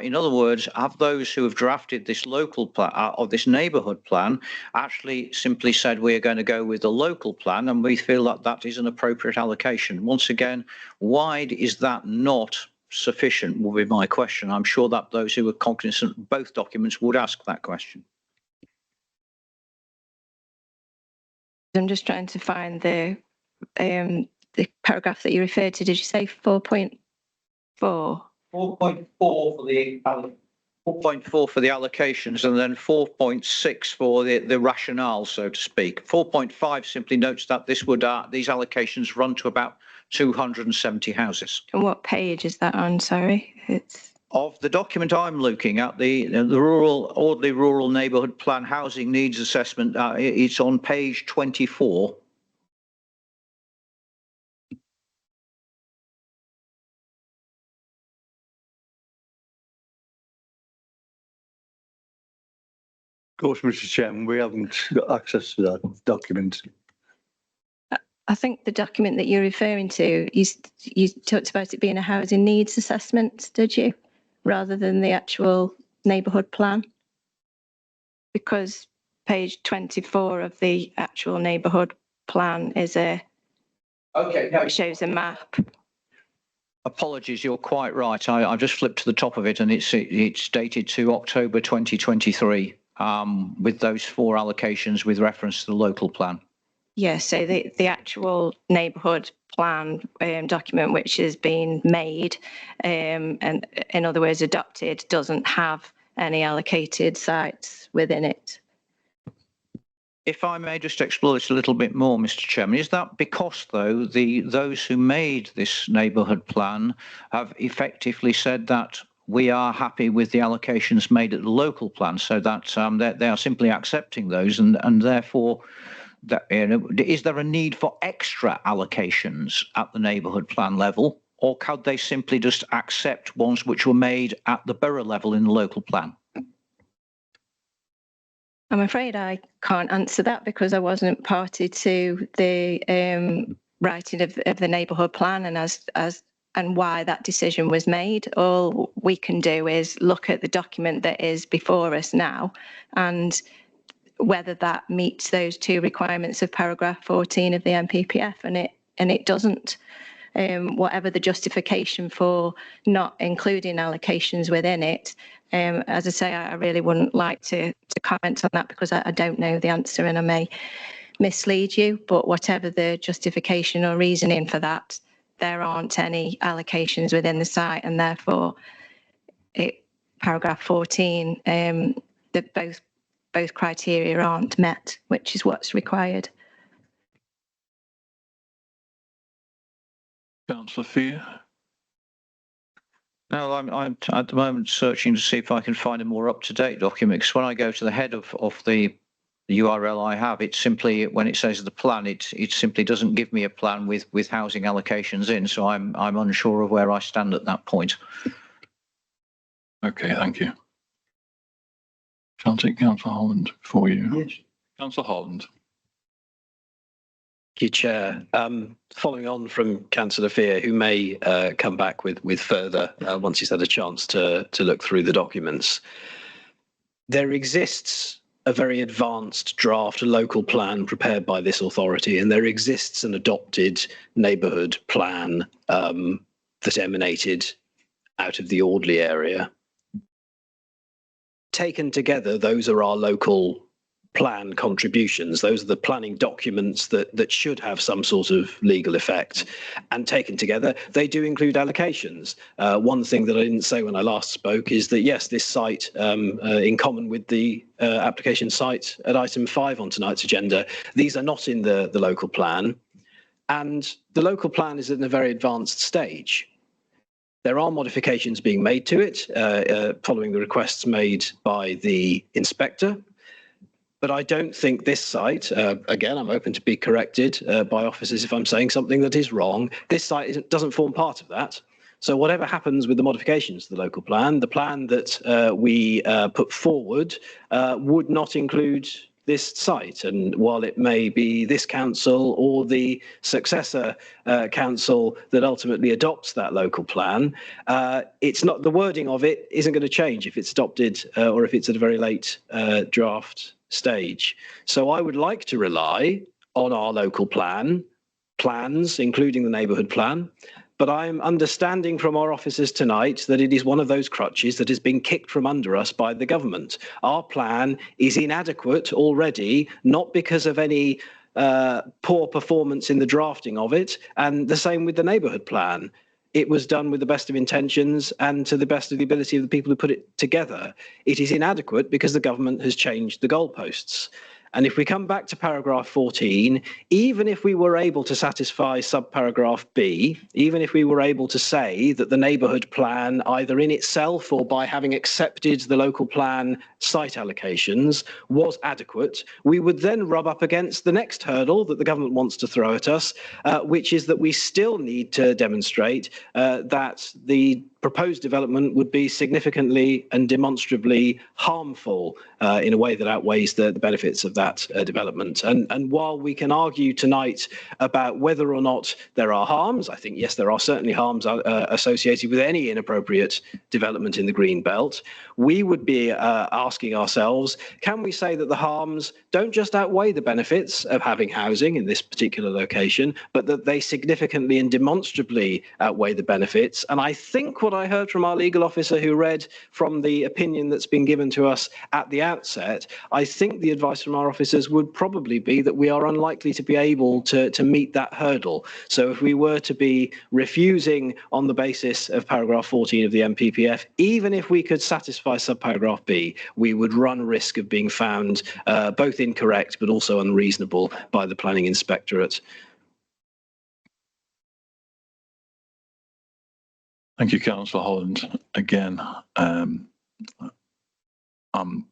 In other words, have those who have drafted this local plan or this neighbourhood plan actually simply said we are going to go with the local plan, and we feel that that is an appropriate allocation. Once again, why is that not sufficient will be my question. I'm sure that those who are cognizant of both documents would ask that question. I'm just trying to find the paragraph that you referred to. Did you say 4.4? 4.4 for the 4.4 for the allocations, and then 4.6 for the rationale, so to speak. 4.5 simply notes that this would these allocations run to about 270 houses. And what page is that on? Sorry, it's of the document I'm looking at, the rural Audley Rural Neighbourhood Plan Housing Needs Assessment. It's on page 24. Of course, Mr. Chairman, we haven't got access to that document. I think the document that you're referring to, you talked about it being a housing needs assessment, did you? Rather than the actual neighbourhood plan? Because page 24 of the actual neighbourhood plan is it shows a map. Apologies, you're quite right. I just flipped to the top of it, and it's dated to October 2023 with those 4 allocations with reference to the local plan. Yes, so the actual neighbourhood plan document which has been made and in other words adopted doesn't have any allocated sites within it. If I may just explore this a little bit more, Mr. Chairman, is that because, though, those who made this neighbourhood plan have effectively said that we are happy with the allocations made at the local plan, so that they are simply accepting those, and therefore, is there a need for extra allocations at the neighbourhood plan level, or could they simply just accept ones which were made at the borough level in the local plan? I'm afraid I can't answer that because I wasn't party to the writing of the neighbourhood plan and why that decision was made. All we can do is look at the document that is before us now and whether that meets those 2 requirements of paragraph 14 of the NPPF, and it doesn't. Whatever the justification for not including allocations within it, as I say, I really wouldn't like to comment on that because I don't know the answer and I may mislead you, but whatever the justification or reasoning for that, there aren't any allocations within the site, and therefore paragraph 14, that both criteria aren't met, which is what's required. Councillor Fear. No, I'm at the moment searching to see if I can find a more up-to-date document, because when I go to the head of the URL I have, it's simply, when it says the plan, it simply doesn't give me a plan with housing allocations in, so I'm unsure of where I stand at that point. Okay, thank you. Shall I take Councillor Holland for you? Yes. Councillor Holland. Thank you, Chair. Following on from Councillor Fear, who may come back with further once he's had a chance to look through the documents. There exists a very advanced draft local plan prepared by this authority, and there exists an adopted neighbourhood plan that emanated out of the Audley area. Taken together, those are our local plan contributions. Those are the planning documents that should have some sort of legal effect. And taken together, they do include allocations. One thing that I didn't say when I last spoke is that, yes, this site, in common with the application site at item 5 on tonight's agenda, these are not in the local plan. And the local plan is in a very advanced stage. There are modifications being made to it following the requests made by the inspector. But I don't think this site, again, I'm open to be corrected by officers if I'm saying something that is wrong. This site doesn't form part of that. So whatever happens with the modifications to the local plan, the plan that we put forward would not include this site. And while it may be this council or the successor council that ultimately adopts that local plan, it's not, the wording of it isn't going to change if it's adopted or if it's at a very late draft stage. So I would like to rely on our local plans, including the neighbourhood plan. But I'm understanding from our officers tonight that it is one of those crutches that has been kicked from under us by the government. Our plan is inadequate already, not because of any poor performance in the drafting of it, and the same with the neighbourhood plan. It was done with the best of intentions and to the best of the ability of the people who put it together. It is inadequate because the government has changed the goalposts. And if we come back to paragraph 14, even if we were able to satisfy subparagraph B, even if we were able to say that the neighbourhood plan, either in itself or by having accepted the local plan site allocations, was adequate, we would then rub up against the next hurdle that the government wants to throw at us, which is that we still need to demonstrate that the proposed development would be significantly and demonstrably harmful in a way that outweighs the benefits of that development. And while we can argue tonight about whether or not there are harms, I think, yes, there are certainly harms associated with any inappropriate development in the green belt, we would be asking ourselves, can we say that the harms don't just outweigh the benefits of having housing in this particular location, but that they significantly and demonstrably outweigh the benefits? And I think what I heard from our legal officer who read from the opinion that's been given to us at the outset, I think the advice from our officers would probably be that we are unlikely to be able to meet that hurdle. So if we were to be refusing on the basis of paragraph 14 of the MPPF, even if we could satisfy subparagraph B, we would run risk of being found both incorrect but also unreasonable by the planning inspectorate. Thank you, Councillor Holland. Again, I'm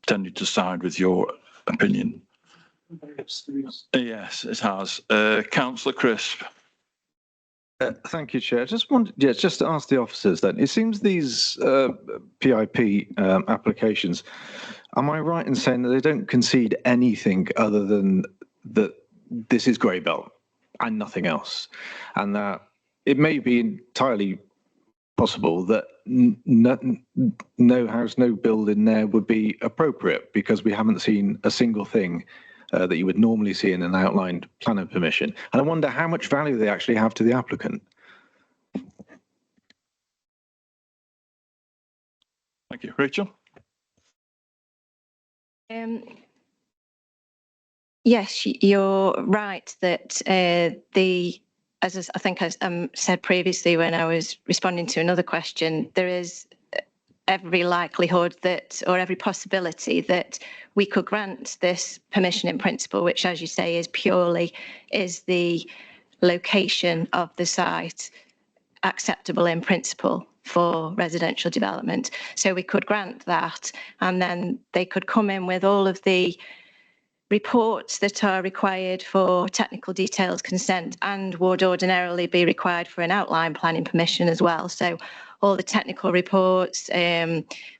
tending to side with your opinion. Yes, it has. Councillor Crisp. Thank you, Chair. Just wanted, just to ask the officers then. It seems these PIP applications, am I right in saying that they don't concede anything other than that this is grey belt and nothing else, and that it may be entirely possible that no house, no building there would be appropriate because we haven't seen a single thing that you would normally see in an outlined plan of permission. And I wonder how much value they actually have to the applicant. Thank you. Rachel? Yes, you're right that as I think I said previously when I was responding to another question, there is every likelihood that, or every possibility that we could grant this permission in principle, which, as you say, is the location of the site acceptable in principle for residential development. So we could grant that, and then they could come in with all of the reports that are required for technical details consent and would ordinarily be required for an outline planning permission as well. So all the technical reports,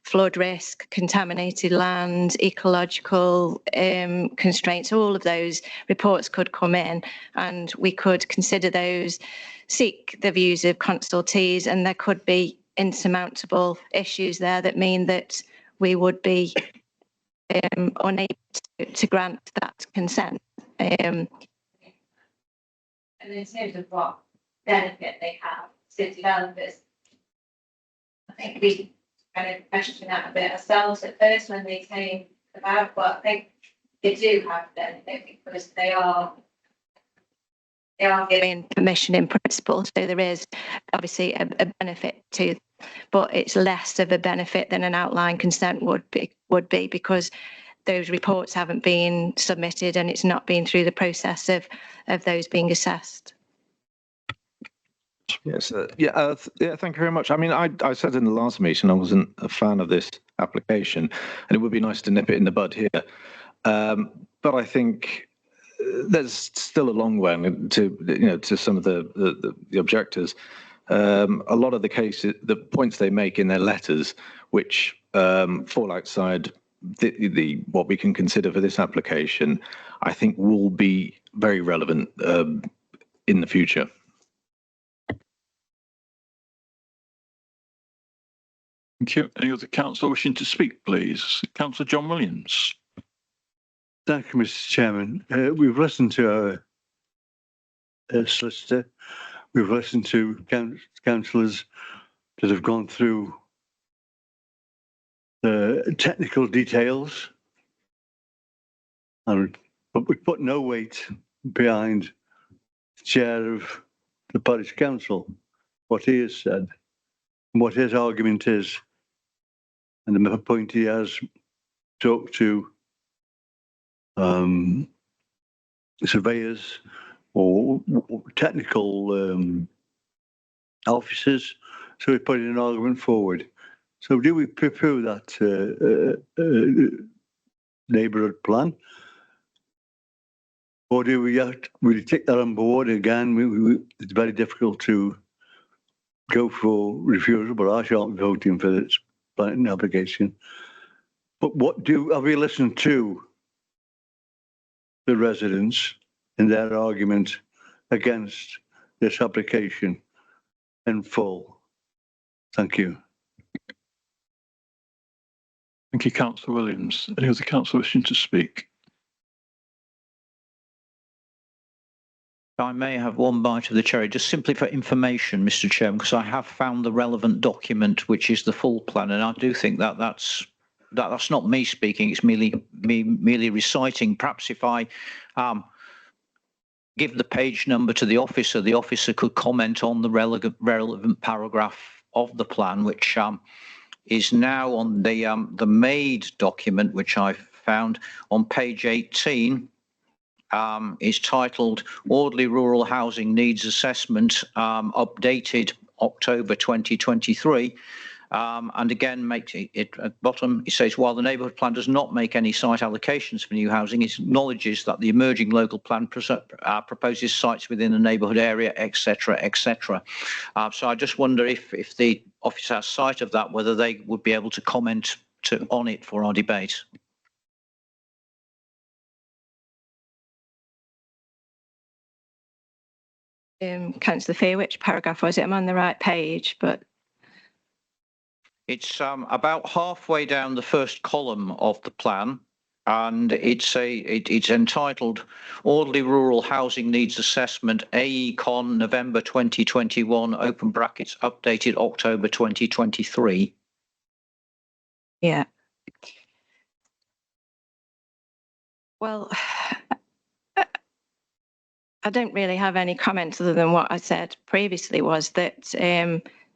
flood risk, contaminated land, ecological constraints, all of those reports could come in and we could consider those, seek the views of consultees, and there could be insurmountable issues there that mean that we would be unable to grant that consent. And in terms of what benefit they have to developers, I think we kind of questioned that a bit ourselves at first when they came about, but I think they do have benefit because they are giving permission in principle, so there is obviously a benefit to, but it's less of a benefit than an outline consent would be because those reports haven't been submitted and it's not been through the process of those being assessed. Yes, thank you very much. I mean, I said in the last meeting I wasn't a fan of this application, and it would be nice to nip it in the bud here. But I think there's still a long way to some of the objectors. A lot of the cases, the points they make in their letters, which fall outside the what we can consider for this application, I think will be very relevant in the future. Thank you. Any other councillor wishing to speak, please? Councillor John Williams. Thank you, Mr. Chairman. We've listened to our solicitor. We've listened to councillors that have gone through the technical details, but we put no weight behind the chair of the parish council, what he has said, and what his argument is, and the point he has talked to surveyors or technical officers, so we put an argument forward. So do we prepare that neighbourhood plan, or do we take that on board again? It's very difficult to go for refusal, but I shan't be voting for this planning application. But have we listened to the residents in their argument against this application in full? Thank you. Thank you, Councillor Williams. Any other councillor wishing to speak? I may have one bite of the cherry, just simply for information, Mr. Chairman, because I have found the relevant document, which is the full plan, and I do think that's not me speaking; it's merely reciting. Perhaps if I give the page number to the officer could comment on the relevant paragraph of the plan, which is now on the made document, which I found on page 18. Is titled Audley Rural Housing Needs Assessment, updated October 2023. And again, makes it at the bottom, it says, while the neighbourhood plan does not make any site allocations for new housing, it acknowledges that the emerging local plan proposes sites within the neighbourhood area, etc., etc. So I just wonder if the office has sight of that, whether they would be able to comment on it for our debate. Councillor Fear, which paragraph was it? I'm on the right page, but it's about halfway down the first column of the plan, and it's entitled Audley Rural Housing Needs Assessment, AECon November 2021, open brackets, updated October 2023. Yeah. Well, I don't really have any comments other than what I said previously, was that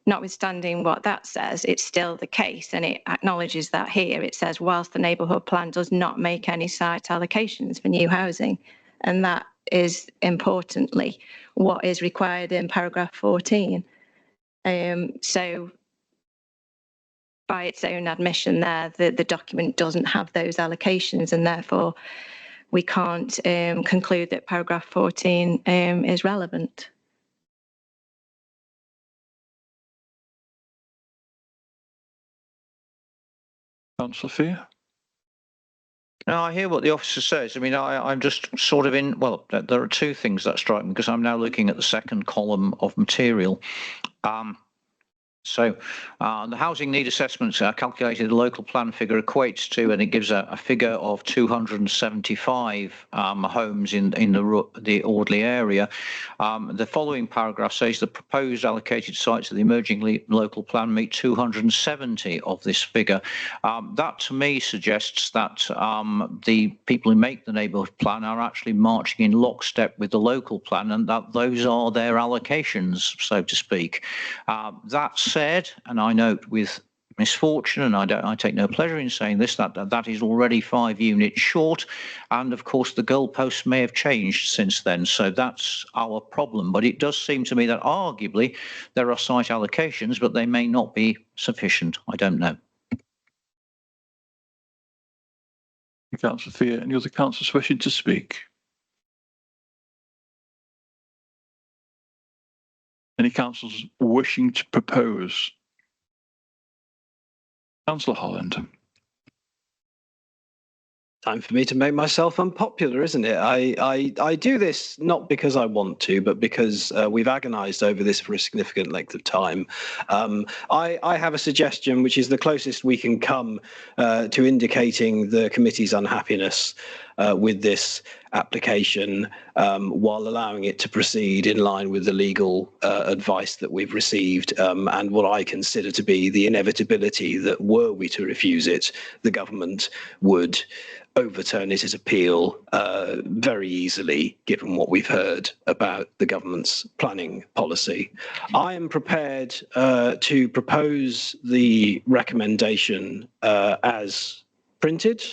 notwithstanding what that says, it's still the case, and it acknowledges that here. It says, whilst the neighbourhood plan does not make any site allocations for new housing, and that is importantly what is required in paragraph 14. So by its own admission there, the document doesn't have those allocations, and therefore we can't conclude that paragraph 14 is relevant. Councillor Fear? No, I hear what the officer says. I mean, I'm just sort of in, well, there are two things that strike me, because I'm now looking at the second column of material. So the housing need assessments are calculated. The local plan figure equates to, and it gives a figure of 275 homes in the Audley area. The following paragraph says the proposed allocated sites of the emerging local plan meet 270 of this figure. That to me suggests that the people who make the neighbourhood plan are actually marching in lockstep with the local plan, and that those are their allocations, so to speak. That said, and I note with misfortune, and I take no pleasure in saying this, that is already 5 units short, and of course the goalposts may have changed since then, so that's our problem. But it does seem to me that arguably there are site allocations, but they may not be sufficient. I don't know. Councillor Fear, any other councillors wishing to speak? Any councillors wishing to propose? Councillor Holland. Time for me to make myself unpopular, isn't it? I do this not because I want to, but because we've agonised over this for a significant length of time. I have a suggestion which is the closest we can come to indicating the committee's unhappiness with this application while allowing it to proceed in line with the legal advice that we've received and what I consider to be the inevitability that were we to refuse it, the government would overturn it as appeal very easily, given what we've heard about the government's planning policy. I am prepared to propose the recommendation as printed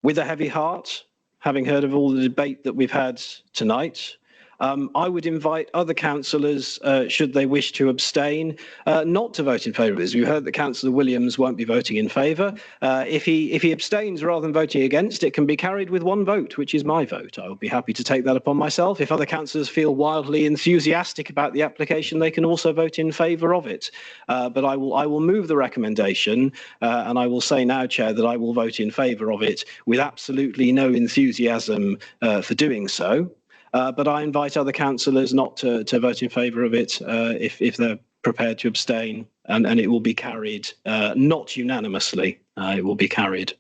with a heavy heart, having heard of all the debate that we've had tonight. I would invite other councillors, should they wish to abstain, not to vote in favour of this. We've heard that Councillor Williams won't be voting in favour. If he abstains rather than voting against, it can be carried with 1 vote, which is my vote. I would be happy to take that upon myself. If other councillors feel wildly enthusiastic about the application, they can also vote in favour of it. But I will move the recommendation, and I will say now, Chair, that I will vote in favour of it with absolutely no enthusiasm for doing so. But I invite other councillors not to vote in favour of it if they're prepared to abstain, and it will be carried, not unanimously, it will be carried.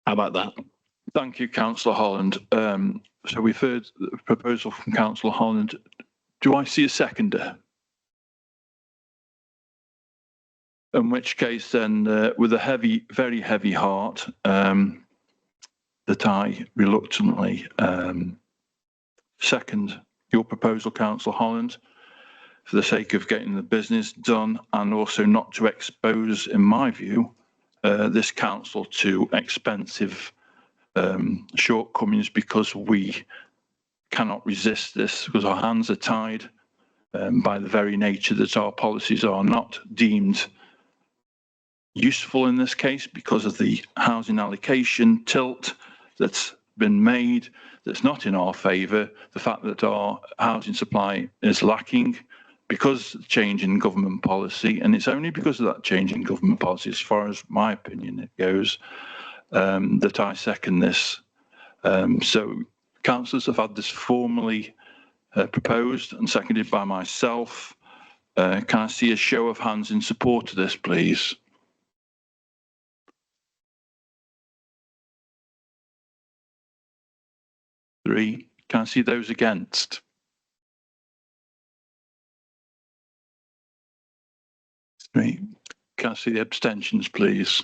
How about that? Thank you, Councillor Holland. So we've heard the proposal from Councillor Holland. Do I see a seconder? In which case then, with a very heavy heart, that I reluctantly second your proposal, Councillor Holland, for the sake of getting the business done and also not to expose, in my view, this council to expensive shortcomings because we cannot resist this, because our hands are tied by the very nature that our policies are not deemed useful in this case because of the housing allocation tilt that's been made, that's not in our favour, the fact that our housing supply is lacking because of the change in government policy, and it's only because of that change in government policy, as far as my opinion it goes, that I second this. So councillors have had this formally proposed and seconded by myself. Can I see a show of hands in support of this, please? Three. Can I see those against? Three. Can I see the abstentions, please?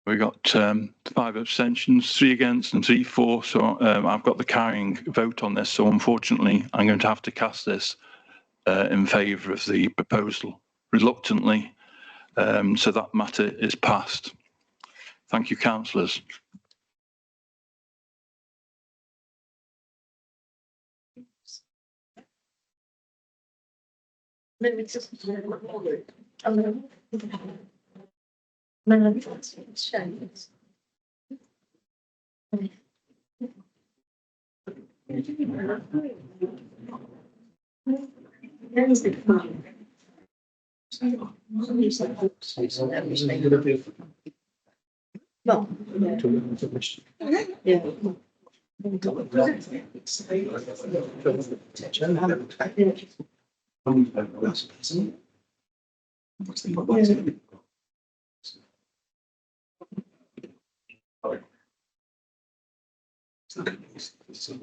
We got 5 abstentions, 3 against and 3 for. So I've got the carrying vote on this. So unfortunately, I'm going to have to cast this in favour of the proposal reluctantly. So that matter is passed. Thank you, councillors.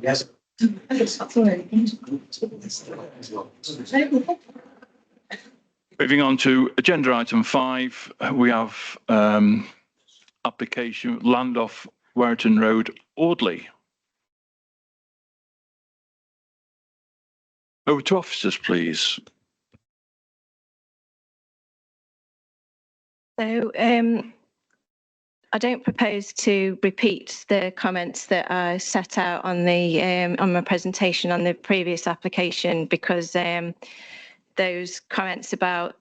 Yes. Moving on to agenda item 5, we have application land off Warrington Road, Audley. Over to officers, please. So I don't propose to repeat the comments that I set out on the on my presentation on the previous application, because those comments about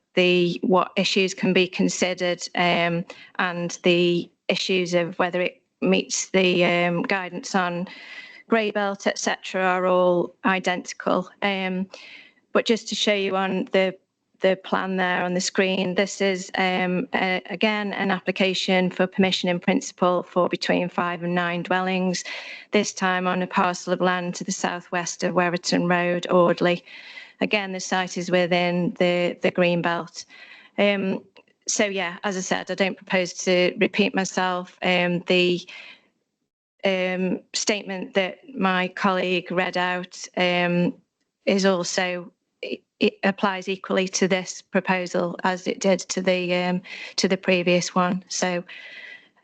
what issues can be considered and the issues of whether it meets the guidance on grey belt, etc., are all identical. But just to show you on the plan there on the screen, this is again an application for permission in principle for between 5 and 9 dwellings, this time on a parcel of land to the southwest of Wereton Road, Audley. Again, the site is within the green belt. So yeah, as I said, I don't propose to repeat myself. The statement that my colleague read out is also, it applies equally to this proposal as it did to the previous one. So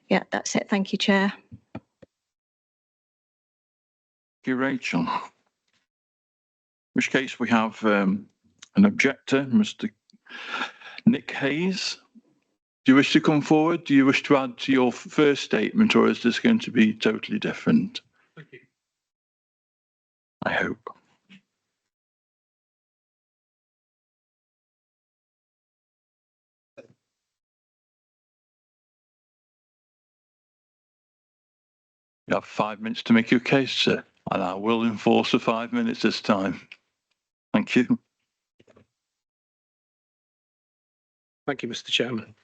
yeah, that's it. Thank you, Chair. Thank you, Rachel. In which case we have an objector, Mr. Nick Hayes. Do you wish to come forward? Do you wish to add to your first statement, or is this going to be totally different? Thank you. I hope. You have 5 minutes to make your case, sir, and I will enforce the 5 minutes this time. Thank you. Thank you, Mr. Chairman.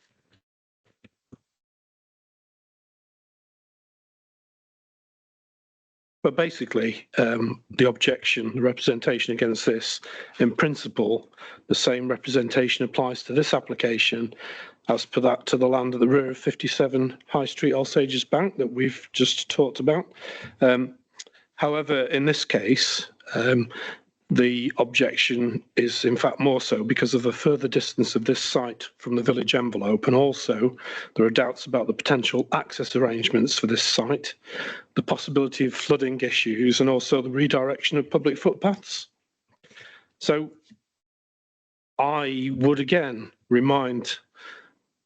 But basically, the objection, the representation against this, in principle, the same representation applies to this application as per that to the land at the rear of 57 High Street, All Sages Bank, that we've just talked about. However, in this case, the objection is in fact more so because of the further distance of this site from the village envelope, and also there are doubts about the potential access arrangements for this site, the possibility of flooding issues, and also the redirection of public footpaths. So I would again remind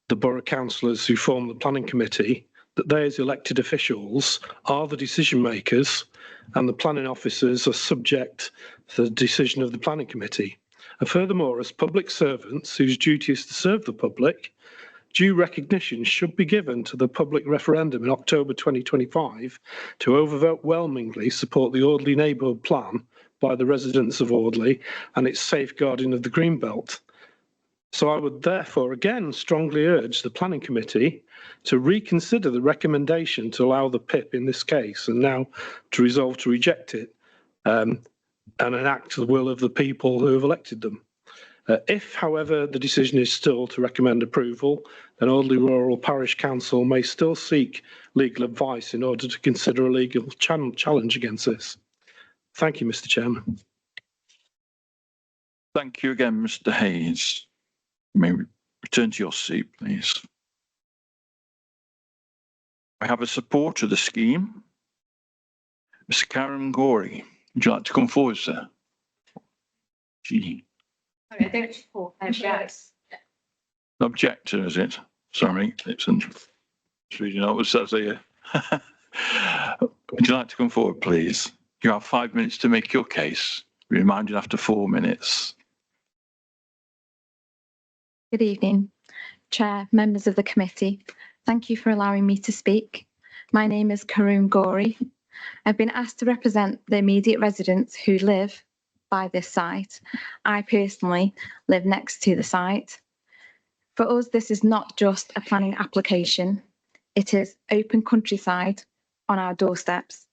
the borough councillors who form the planning committee that they, as elected officials, are the decision makers, and the planning officers are subject to the decision of the planning committee. And furthermore, as public servants whose duty is to serve the public, due recognition should be given to the public referendum in October 2025 to overwhelmingly support the Audley Neighbourhood Plan by the residents of Audley and its safeguarding of the Greenbelt. So I would therefore again strongly urge the planning committee to reconsider the recommendation to allow the PIP in this case, and now to resolve to reject it and enact the will of the people who have elected them. If, however, the decision is still to recommend approval, then Audley Rural Parish Council may still seek legal advice in order to consider a legal challenge against this. Thank you, Mr. Chairman. Thank you again, Mr. Hayes. You may return to your seat, please. I have a supporter of the scheme, Mr. Karen Gorey. Would you like to come forward, sir? Gee. Sorry, I don't support. Objector, is it? Sorry, it's reading out what it says here. Would you like to come forward, please? You have 5 minutes to make your case. Reminded after 4 minutes. Good evening, Chair, members of the committee. Thank you for allowing me to speak. My name is Karoon Gorey. I've been asked to represent the immediate residents who live by this site. I personally live next to the site. For us, this is not just a planning application. It is open countryside on our doorsteps.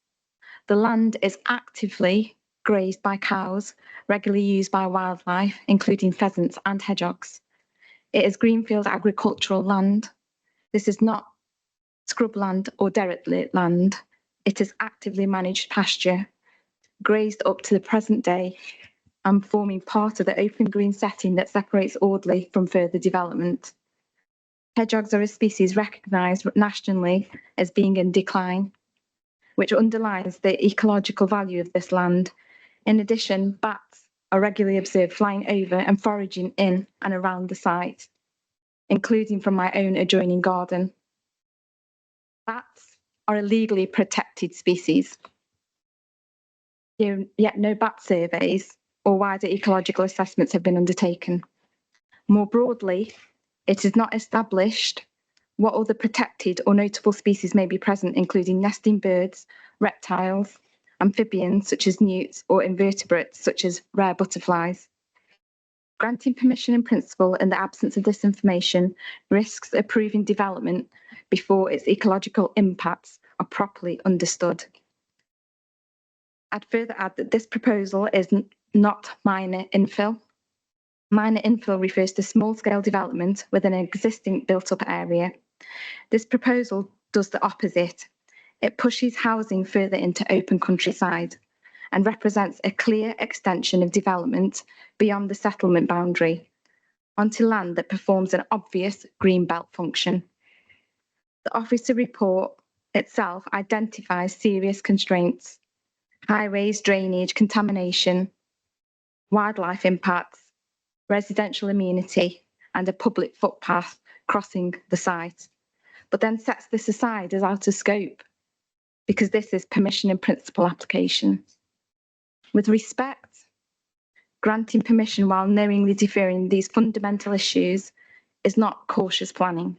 The land is actively grazed by cows, regularly used by wildlife, including pheasants and hedgehogs. It is greenfield agricultural land. This is not scrubland or derelict land. It is actively managed pasture, grazed up to the present day and forming part of the open green setting that separates Audley from further development. Hedgehogs are a species recognised nationally as being in decline, which underlines the ecological value of this land. In addition, bats are regularly observed flying over and foraging in and around the site, including from my own adjoining garden. Bats are a legally protected species, yet no bat surveys or wider ecological assessments have been undertaken. More broadly, it is not established what other protected or notable species may be present, including nesting birds, reptiles, amphibians such as newts, or invertebrates such as rare butterflies. Granting permission in principle in the absence of this information risks approving development before its ecological impacts are properly understood. I'd further add that this proposal is not minor infill. Minor infill refers to small-scale development within an existing built-up area. This proposal does the opposite. It pushes housing further into open countryside and represents a clear extension of development beyond the settlement boundary onto land that performs an obvious green belt function. The officer report itself identifies serious constraints: highways, drainage, contamination, wildlife impacts, residential amenity, and a public footpath crossing the site, but then sets this aside as out of scope because this is permission in principle application. With respect, granting permission while knowingly deferring these fundamental issues is not cautious planning.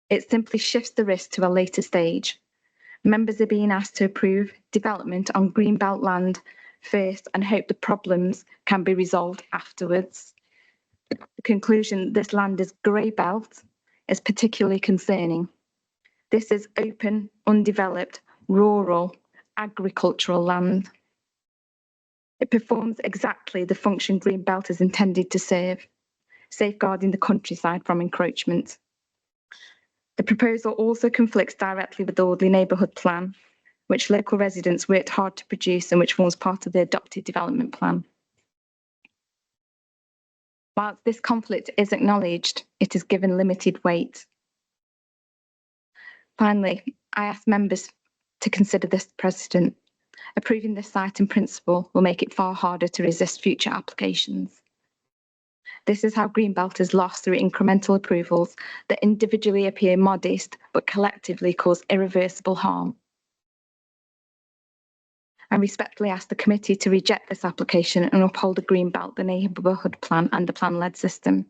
It simply shifts the risk to a later stage. Members are being asked to approve development on greenbelt land first and hope the problems can be resolved afterwards. The conclusion this land is grey belt is particularly concerning. This is open, undeveloped, rural, agricultural land. It performs exactly the function green belt is intended to serve, safeguarding the countryside from encroachment. The proposal also conflicts directly with the Audley Neighbourhood Plan, which local residents worked hard to produce and which forms part of the adopted development plan. Whilst this conflict is acknowledged, it is given limited weight. Finally, I ask members to consider this precedent. Approving this site in principle will make it far harder to resist future applications. This is how Greenbelt is lost through incremental approvals that individually appear modest but collectively cause irreversible harm. I respectfully ask the committee to reject this application and uphold the Greenbelt, the neighbourhood plan and the plan-led system.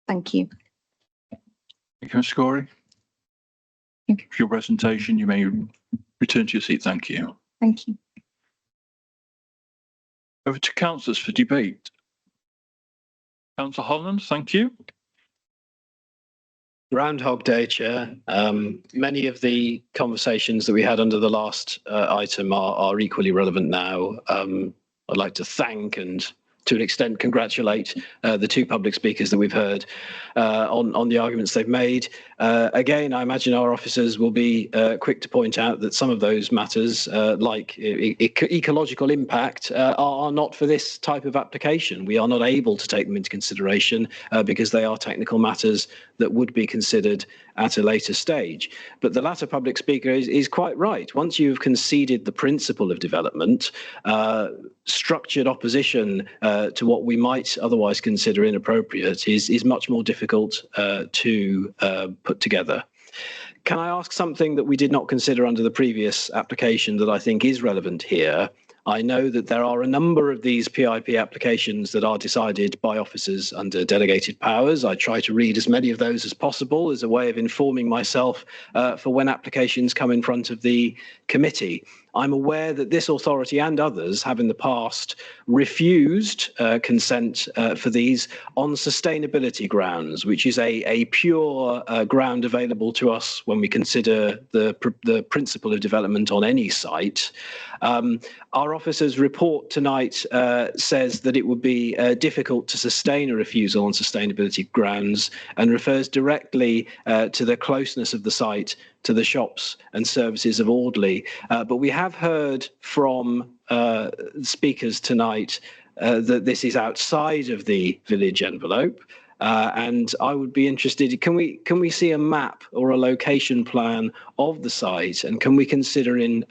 Thank you. Thank you, Ms. Corey. For your presentation, you may return to your seat. Thank you. Thank you. Over to councillors for debate. Councillor Holland, thank you. Groundhog Day, Chair. Many of the conversations that we had under the last item are equally relevant now. I'd like to thank and to an extent congratulate the two public speakers that we've heard on the arguments they've made. Again, I imagine our officers will be quick to point out that some of those matters, like ecological impact, are not for this type of application. We are not able to take them into consideration because they are technical matters that would be considered at a later stage. But the latter public speaker is quite right. Once you've conceded the principle of development, structured opposition to what we might otherwise consider inappropriate is much more difficult to put together. Can I ask something that we did not consider under the previous application that I think is relevant here? I know that there are a number of these PIP applications that are decided by officers under delegated powers. I try to read as many of those as possible as a way of informing myself for when applications come in front of the committee. I'm aware that this authority and others have in the past refused consent for these on sustainability grounds, which is a pure ground available to us when we consider the principle of development on any site. Our officer's report tonight says that it would be difficult to sustain a refusal on sustainability grounds and refers directly to the closeness of the site to the shops and services of Audley. But we have heard from speakers tonight that this is outside of the village envelope. And I would be interested, can we see a map or a location plan of the site, and can we consider in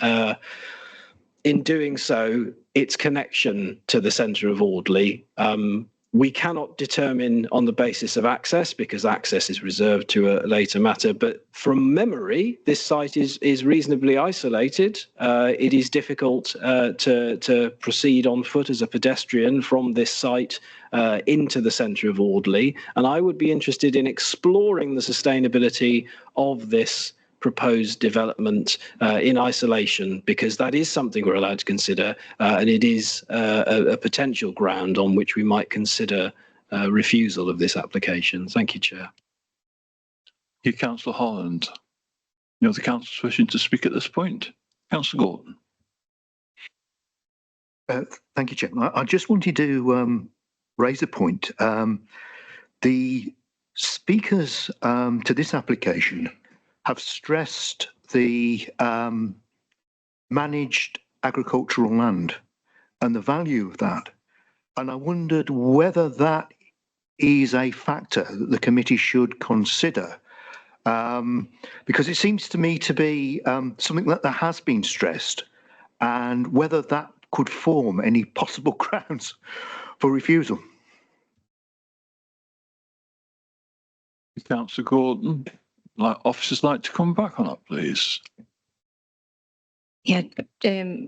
in doing so, its connection to the centre of Audley. We cannot determine on the basis of access, because access is reserved to a later matter. But from memory, this site is reasonably isolated. It is difficult to proceed on foot as a pedestrian from this site into the centre of Audley. And I would be interested in exploring the sustainability of this proposed development in isolation, because that is something we're allowed to consider, and it is a potential ground on which we might consider refusal of this application. Thank you, Chair. Thank you, Councillor Holland. Any other councillors wishing to speak at this point? Councillor Gordon. Thank you, Chair. I just wanted to raise a point. The speakers to this application have stressed the managed agricultural land and the value of that. And I wondered whether that is a factor that the committee should consider, because it seems to me to be something that has been stressed, and whether that could form any possible grounds for refusal. Councillor Gordon. Officers like to come back on that, please. Yeah,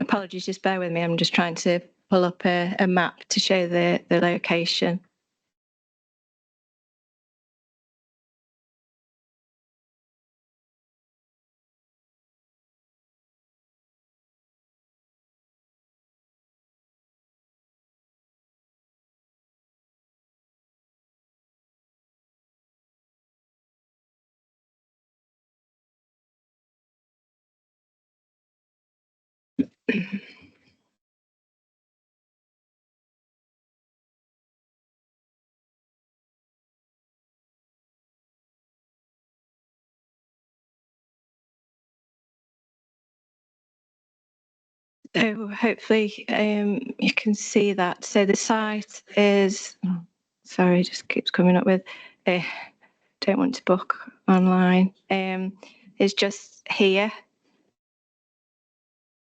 apologies, just bear with me. I'm just trying to pull up a map to show the location. So hopefully you can see that. So the site is, sorry, just keeps coming up with, don't want to book online, is just here.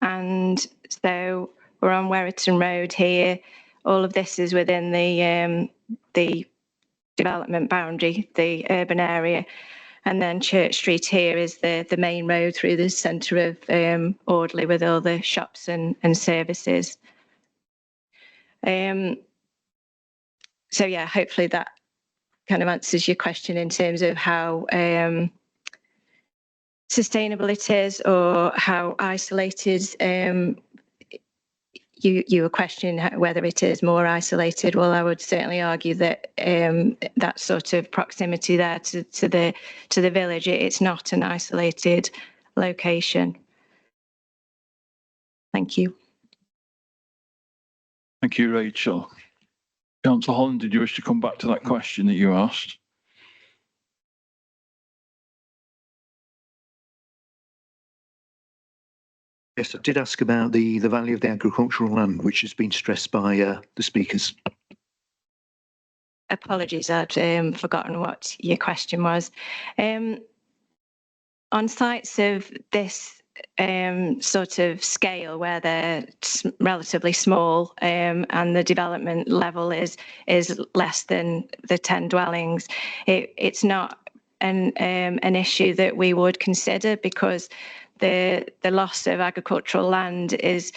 And so we're on Werriton Road here. All of this is within the development boundary, the urban area. And then Church Street here is the main road through the centre of Audley with all the shops and services. So yeah, hopefully that kind of answers your question in terms of how sustainable it is, or how isolated. You were questioning whether it is more isolated. Well, I would certainly argue that that sort of proximity there to the village, it's not an isolated location. Thank you. Thank you, Rachel. Councillor Holland, did you wish to come back to that question that you asked? Yes, I did ask about the value of the agricultural land, which has been stressed by the speakers. Apologies, I'd forgotten what your question was. On sites of this sort of scale, where they're relatively small and the development level is less than the 10 dwellings, it's not an issue that we would consider, because the loss of agricultural land is,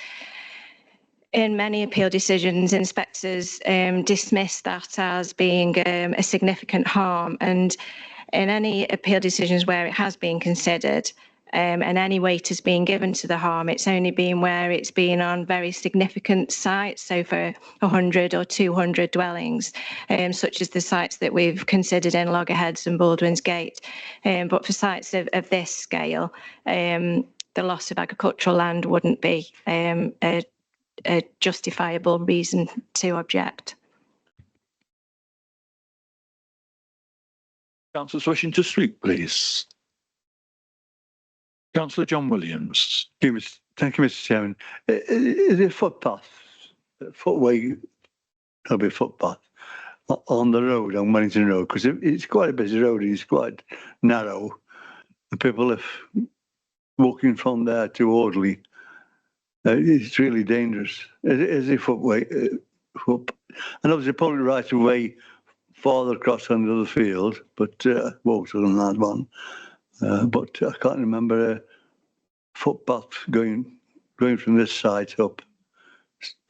in many appeal decisions, inspectors dismiss that as being a significant harm. And in any appeal decisions where it has been considered and any weight has been given to the harm, it's only been where it's been on very significant sites, so for 100 or 200 dwellings, such as the sites that we've considered in Loggerheads and Baldwin's Gate. But for sites of this scale, the loss of agricultural land wouldn't be a justifiable reason to object. Councillors wishing to speak, please. Councillor John Williams. Thank you, Mr. Chairman. Is it footpath, footway, there'll be footpath on the road, on Wellington Road? Because it's quite a busy road, it's quite narrow. The people, if walking from there to Audley, It's really dangerous. As a footway, foot, and obviously probably right away farther across under the field, but water on that one. But I can't remember a footpath going from this site up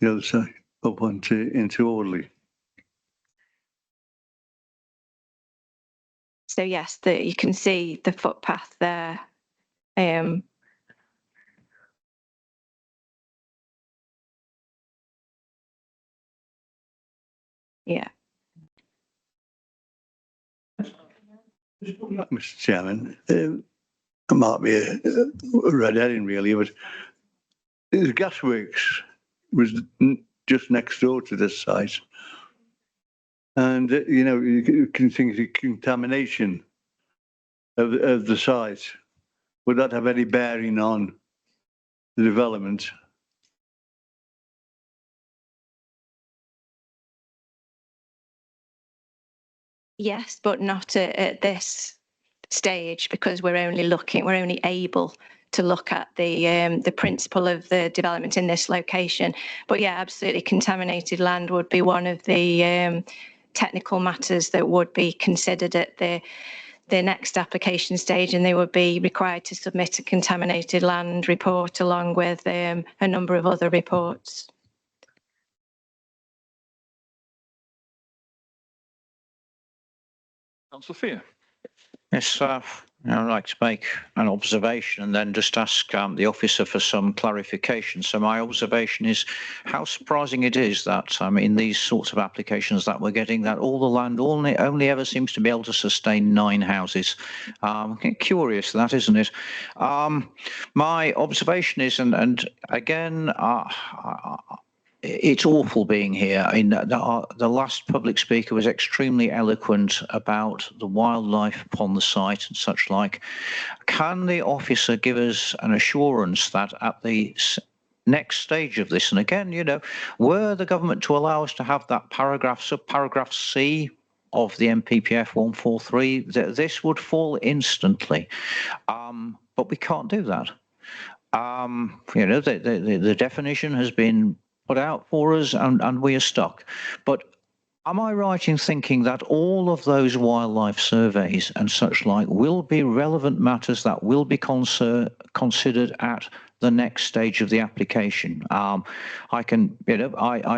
the other side, up into Audley. So yes, you can see the footpath there. Yeah. Mr. Chairman, it might be a red herring really, but the gasworks was just next door to this site. And, you know, you can think of contamination of the site. Would that have any bearing on the development? Yes, but not at this stage, because we're only able to look at the principle of the development in this location. But yeah, absolutely, contaminated land would be one of the technical matters that would be considered at the next application stage, and they would be required to submit a contaminated land report along with a number of other reports. Councillor Fear. Yes, I'd like to make an observation and then just ask the officer for some clarification. So my observation is how surprising it is that in these sorts of applications that we're getting, that all the land only ever seems to be able to sustain 9 houses. Curious that, isn't it? My observation is, and again, it's awful being here. The last public speaker was extremely eloquent about the wildlife upon the site and such like. Can the officer give us an assurance that at the next stage of this, and again, you know, were the government to allow us to have that subparagraph C of the MPPF 143, this would fall instantly. But we can't do that. You know, the definition has been put out for us and we are stuck. But am I right in thinking that all of those wildlife surveys and such like will be relevant matters that will be considered at the next stage of the application? I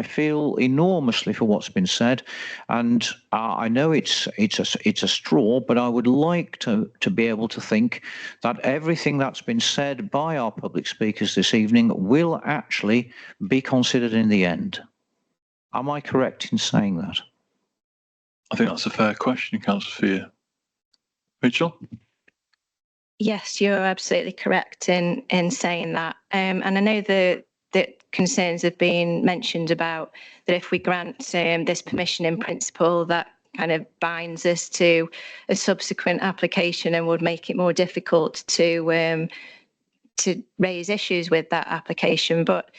feel enormously for what's been said, and I know it's a straw, but I would like to be able to think that everything that's been said by our public speakers this evening will actually be considered in the end. Am I correct in saying that? I think that's a fair question, Councillor Fear. Rachel? Yes, you're absolutely correct in saying that. And I know that concerns have been mentioned about that if we grant this permission in principle, that kind of binds us to a subsequent application and would make it more difficult to raise issues with that application. But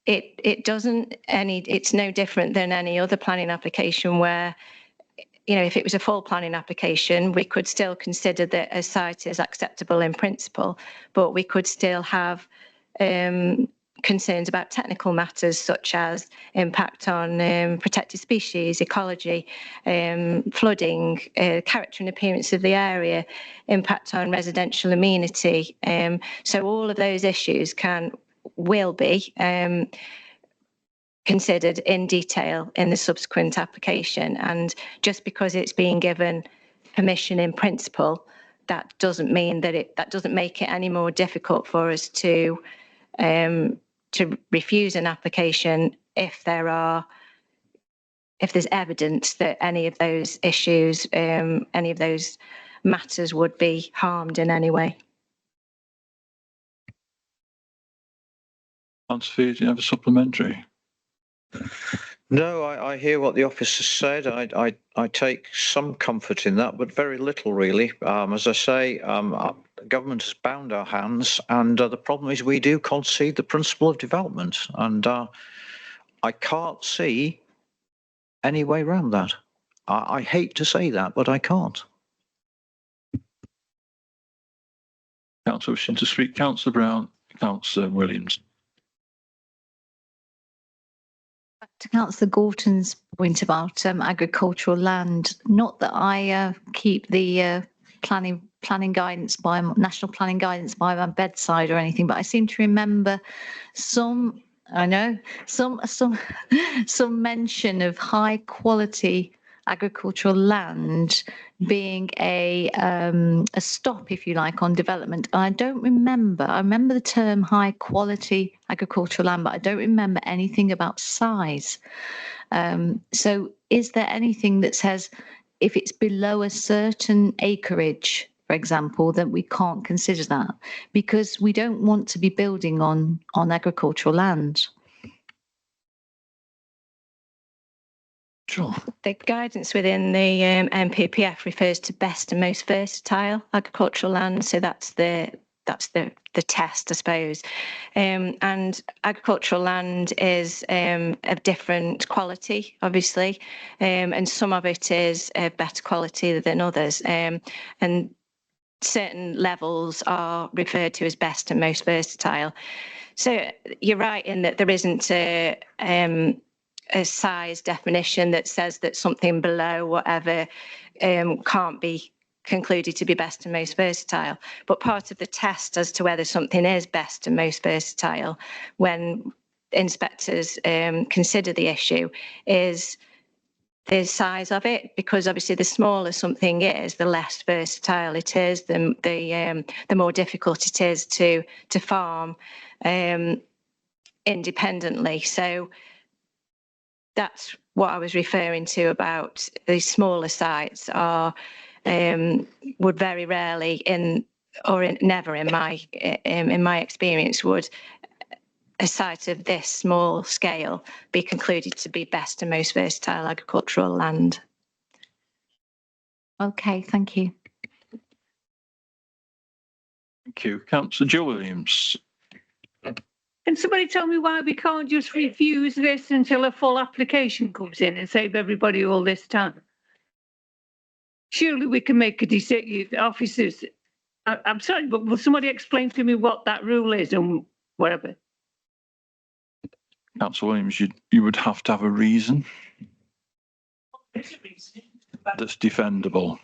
it doesn't it's no different than any other planning application where, you know, if it was a full planning application, we could still consider that a site is acceptable in principle, but we could still have concerns about technical matters such as impact on protected species, ecology, flooding, character and appearance of the area, impact on residential amenity. So all of those issues will be considered in detail in the subsequent application. And just because it's being given permission in principle, that doesn't mean that that doesn't make it any more difficult for us to refuse an application if there's evidence that any of those issues, any of those matters would be harmed in any way. Councillor Fear, do you have a supplementary? No, I hear what the officer said. I take some comfort in that, but very little really. As I say, the government has bound our hands, and the problem is we do concede the principle of development, and I can't see any way around that. I hate to say that, but I can't. Councillor wishing to speak. Councillor Brown, Councillor Williams. to Councillor Gorton's point about agricultural land, not that I keep the planning guidance by national planning guidance by my bedside or anything, but I seem to remember some mention of high quality agricultural land being a stop, if you like, on development. I remember the term high quality agricultural land, but I don't remember anything about size. So is there anything that says if it's below a certain acreage, for example, that we can't consider that? Because we don't want to be building on agricultural land. Sure. The guidance within the MPPF refers to best and most versatile agricultural land. So that's the test, I suppose. And agricultural land is of different quality, obviously, and some of it is of better quality than others. And certain levels are referred to as best and most versatile. So you're right in that there isn't a size definition that says that something below whatever can't be concluded to be best and most versatile. But part of the test as to whether something is best and most versatile when inspectors consider the issue is the size of it, because obviously the smaller something is, the less versatile it is, the more difficult it is to farm independently. So that's what I was referring to about the smaller sites are would very rarely never in my experience would a site of this small scale be concluded to be best and most versatile agricultural land. Okay, thank you. Thank you. Councillor Joe Williams. Can somebody tell me why we can't just refuse this until a full application comes in and save everybody all this time? Surely we can make a decision, officers. I'm sorry, but will somebody explain to me what that rule is and whatever? Councillor Williams, you would have to have a reason that's defendable.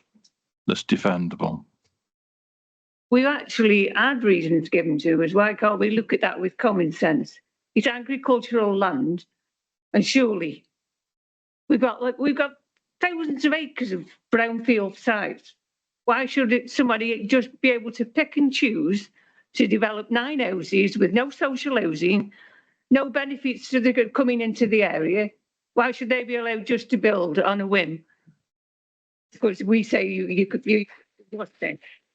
We've actually had reasons given to us. Why can't we look at that with common sense? It's agricultural land, and surely we've got thousands of acres of brownfield sites. Why should somebody just be able to pick and choose to develop 9 houses with no social housing, no benefits to the coming into the area? Why should they be allowed just to build on a whim? Because we say you could be.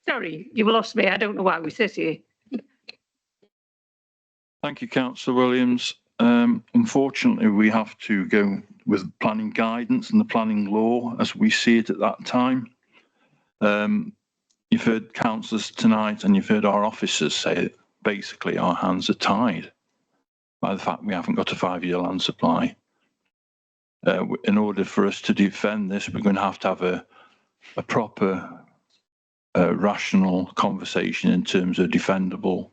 Sorry, you've lost me. I don't know why we sit here. Thank you, Councillor Williams. Unfortunately, we have to go with planning guidance and the planning law as we see it at that time. You've heard councillors tonight and you've heard our officers say that basically our hands are tied by the fact we haven't got a 5-year land supply. In order for us to defend this, we're going to have a proper rational conversation in terms of defendable.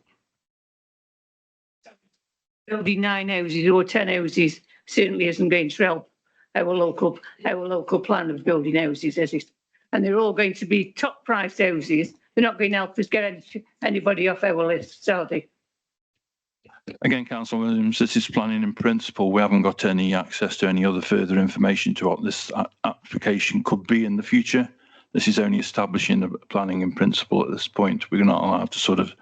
Building 9 houses or 10 houses certainly isn't going to help our local plan of building houses, is it? And they're all going to be top priced houses. They're not going to help us get anybody off our lists, are they? Again, Councillor Williams, this is planning in principle. We haven't got any access to any other further information to what this application could be in the future. This is only establishing the planning in principle at this point. We're not allowed to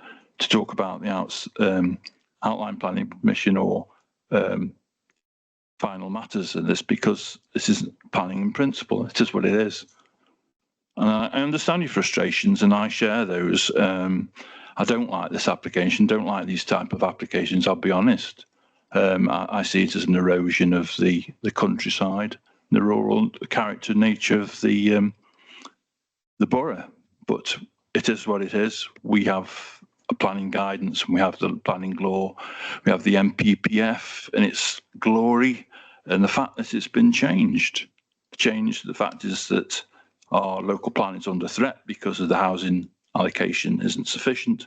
talk about the outline planning permission or final matters of this, because this is planning in principle. It is what it is. And I understand your frustrations and I share those. I don't like this application, don't like these type of applications, I'll be honest. I see it as an erosion of the countryside, the rural character nature of the borough. But it is what it is. We have a planning guidance and we have the planning law, we have the MPPF and its glory, and the fact that it's been changed. The fact is that our local plan is under threat because of the housing allocation isn't sufficient,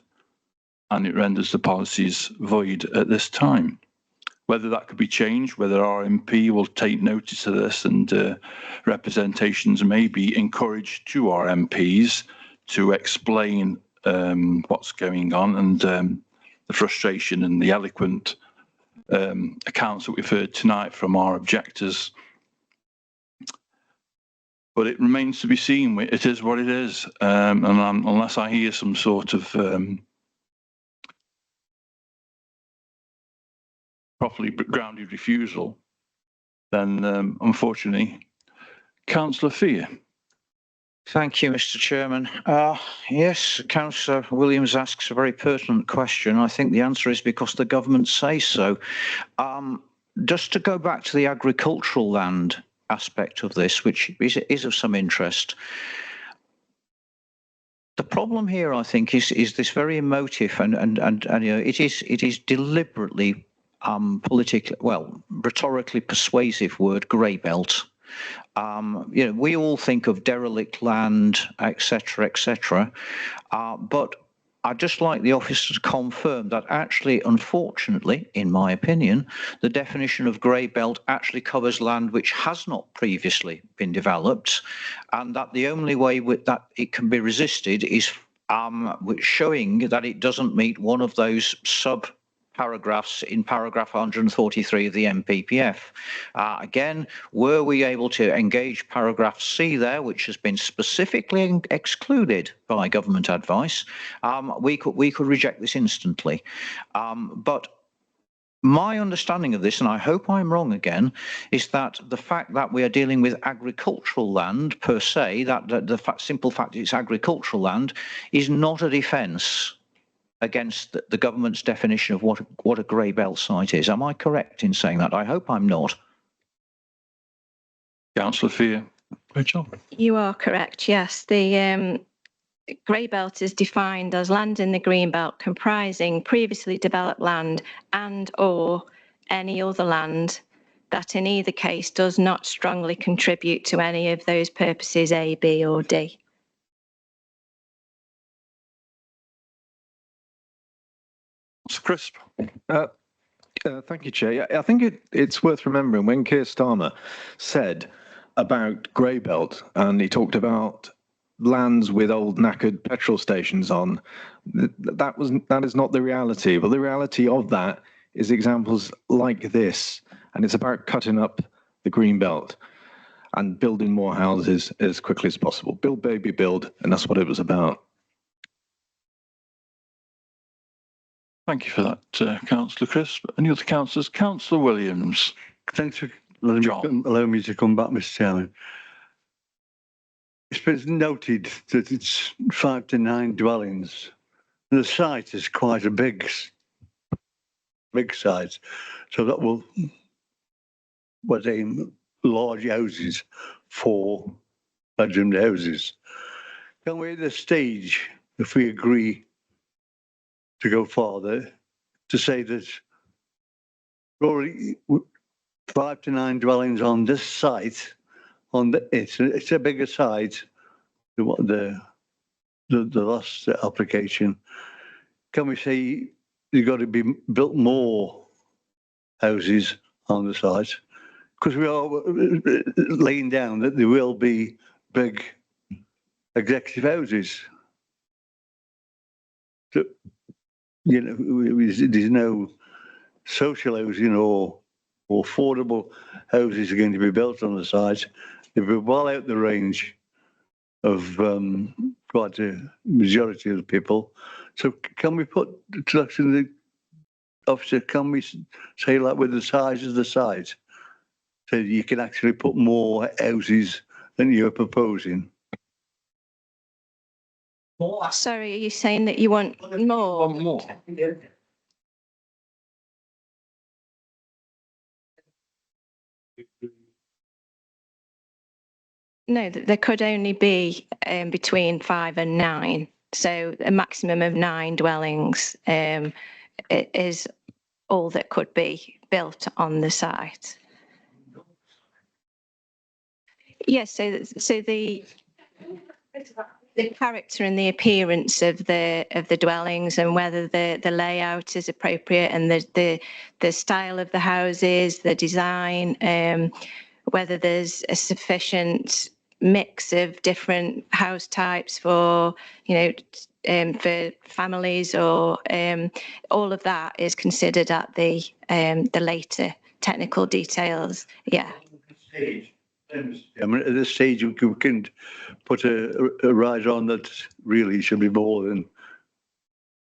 and it renders the policies void at this time. whether that could be changed, whether our MP will take notice of this and representations may be encouraged to our MPs to explain what's going on and the frustration and the eloquent accounts that we've heard tonight from our objectors. But it remains to be seen. It is what it is. And unless I hear some sort of properly grounded refusal, then unfortunately, Councillor Fear. Thank you, Mr. Chairman. Yes, Councillor Williams asks a very pertinent question. I think the answer is because the government say so. Just to go back to the agricultural land aspect of this, which is of some interest. The problem here, I think, is this very emotive and you know, it is deliberately politically, well, rhetorically persuasive word, grey belt. You know, we all think of derelict land, etc., but I'd just like the officer to confirm that actually, unfortunately, in my opinion, the definition of grey belt actually covers land which has not previously been developed, and that the only way that it can be resisted is showing that it doesn't meet one of those sub-paragraphs in paragraph 143 of the MPPF. Again, were we able to engage paragraph C there, which has been specifically excluded by government advice, we could reject this instantly. But my understanding of this, and I hope I'm wrong again, is that the fact that we are dealing with agricultural land per se, that the simple fact it's agricultural land, is not a defence against the government's definition of what a grey belt site is. Am I correct in saying that? I hope I'm not. Councillor Fear. Rachel? You are correct, yes. The grey belt is defined as land in the green belt comprising previously developed land and or any other land that in either case does not strongly contribute to any of those purposes A, B or D. Mr. Crisp. Thank you, Chair. Yeah, I think it's worth remembering when Keir Starmer said about grey belt, and he talked about lands with old knackered petrol stations on. That is not the reality, but the reality of that is examples like this, and it's about cutting up the green belt and building more houses as quickly as possible. Build, baby, build, and that's what it was about. Thank you for that, Councillor Crisp. Any other councillors? Councillor Williams. Thanks for allowing me to come back, Mr. Chairman. It's been noted that it's 5 to 9 dwellings. The site is quite a big site, so that will aim large houses, 4-bedroom houses. Can we at this stage, if we agree to go farther, to say that already 5 to 9 dwellings on this site, it's a bigger site than what the last application. Can we say you've got to be built more houses on the site? Because we are laying down that there will be big executive houses. So, you know, there's no social housing or affordable houses are going to be built on the site. They'll be well out the range of quite a majority of the people. So can we put the officer, can we say like with the size of the site, so you can actually put more houses than you're proposing? Sorry, are you saying that you want more? More. No, there could only be between 5 and 9. So a maximum of 9 dwellings is all that could be built on the site. Yes, so the the character and the appearance of the dwellings, and whether the layout is appropriate, and the style of the houses, the design, whether there's a sufficient mix of different house types for, for families, or all of that is considered at the later technical details. Yeah. I mean, at this stage, we can put a rise on that really should be more than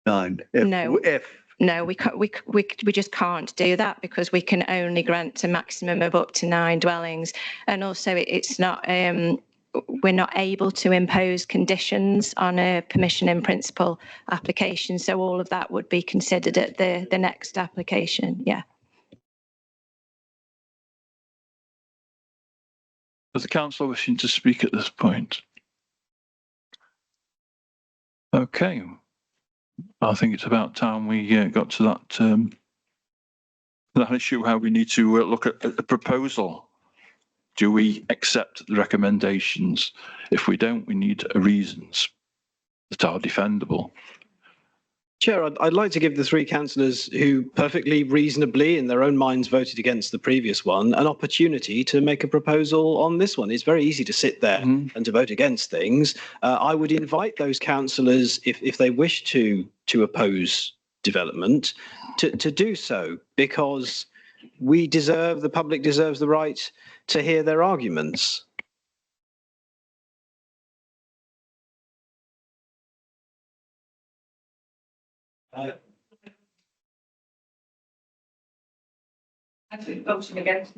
9. No, we just can't do that, because we can only grant a maximum of up to 9 dwellings, and also it's not. We're not able to impose conditions on a permission in principle application, so all of that would be considered at the next application. Yeah. Does the council wishing to speak at this point? Okay, I think it's about time we got to that issue, how we need to look at the proposal. Do we accept the recommendations? If we don't, we need reasons that are defendable. Chair, I'd like to give the 3 councillors who perfectly reasonably in their own minds voted against the previous one an opportunity to make a proposal on this one. It's very easy to sit there and to vote against things. I would invite those councillors, if they wish to oppose development, to do so, because the public deserves the right to hear their arguments. Voting against.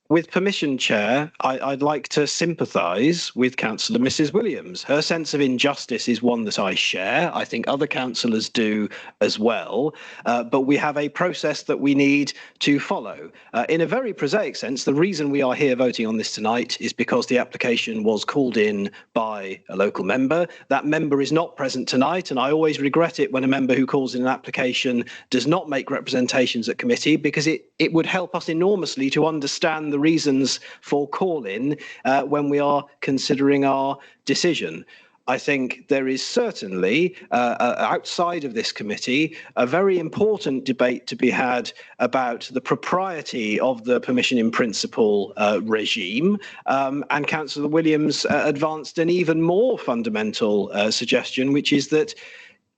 With permission, Chair, I'd like to sympathise with Councillor Mrs Williams. Her sense of injustice is one that I share. I think other councillors do as well. But we have a process that we need to follow. In a very prosaic sense, the reason we are here voting on this tonight is because the application was called in by a local member. That member is not present tonight, and I always regret it when a member who calls in an application does not make representations at committee, because it would help us enormously to understand the reasons for call-in when we are considering our decision. I think there is certainly, outside of this committee, a very important debate to be had about the propriety of the permission in principle regime. And Councillor Williams advanced an even more fundamental suggestion, which is that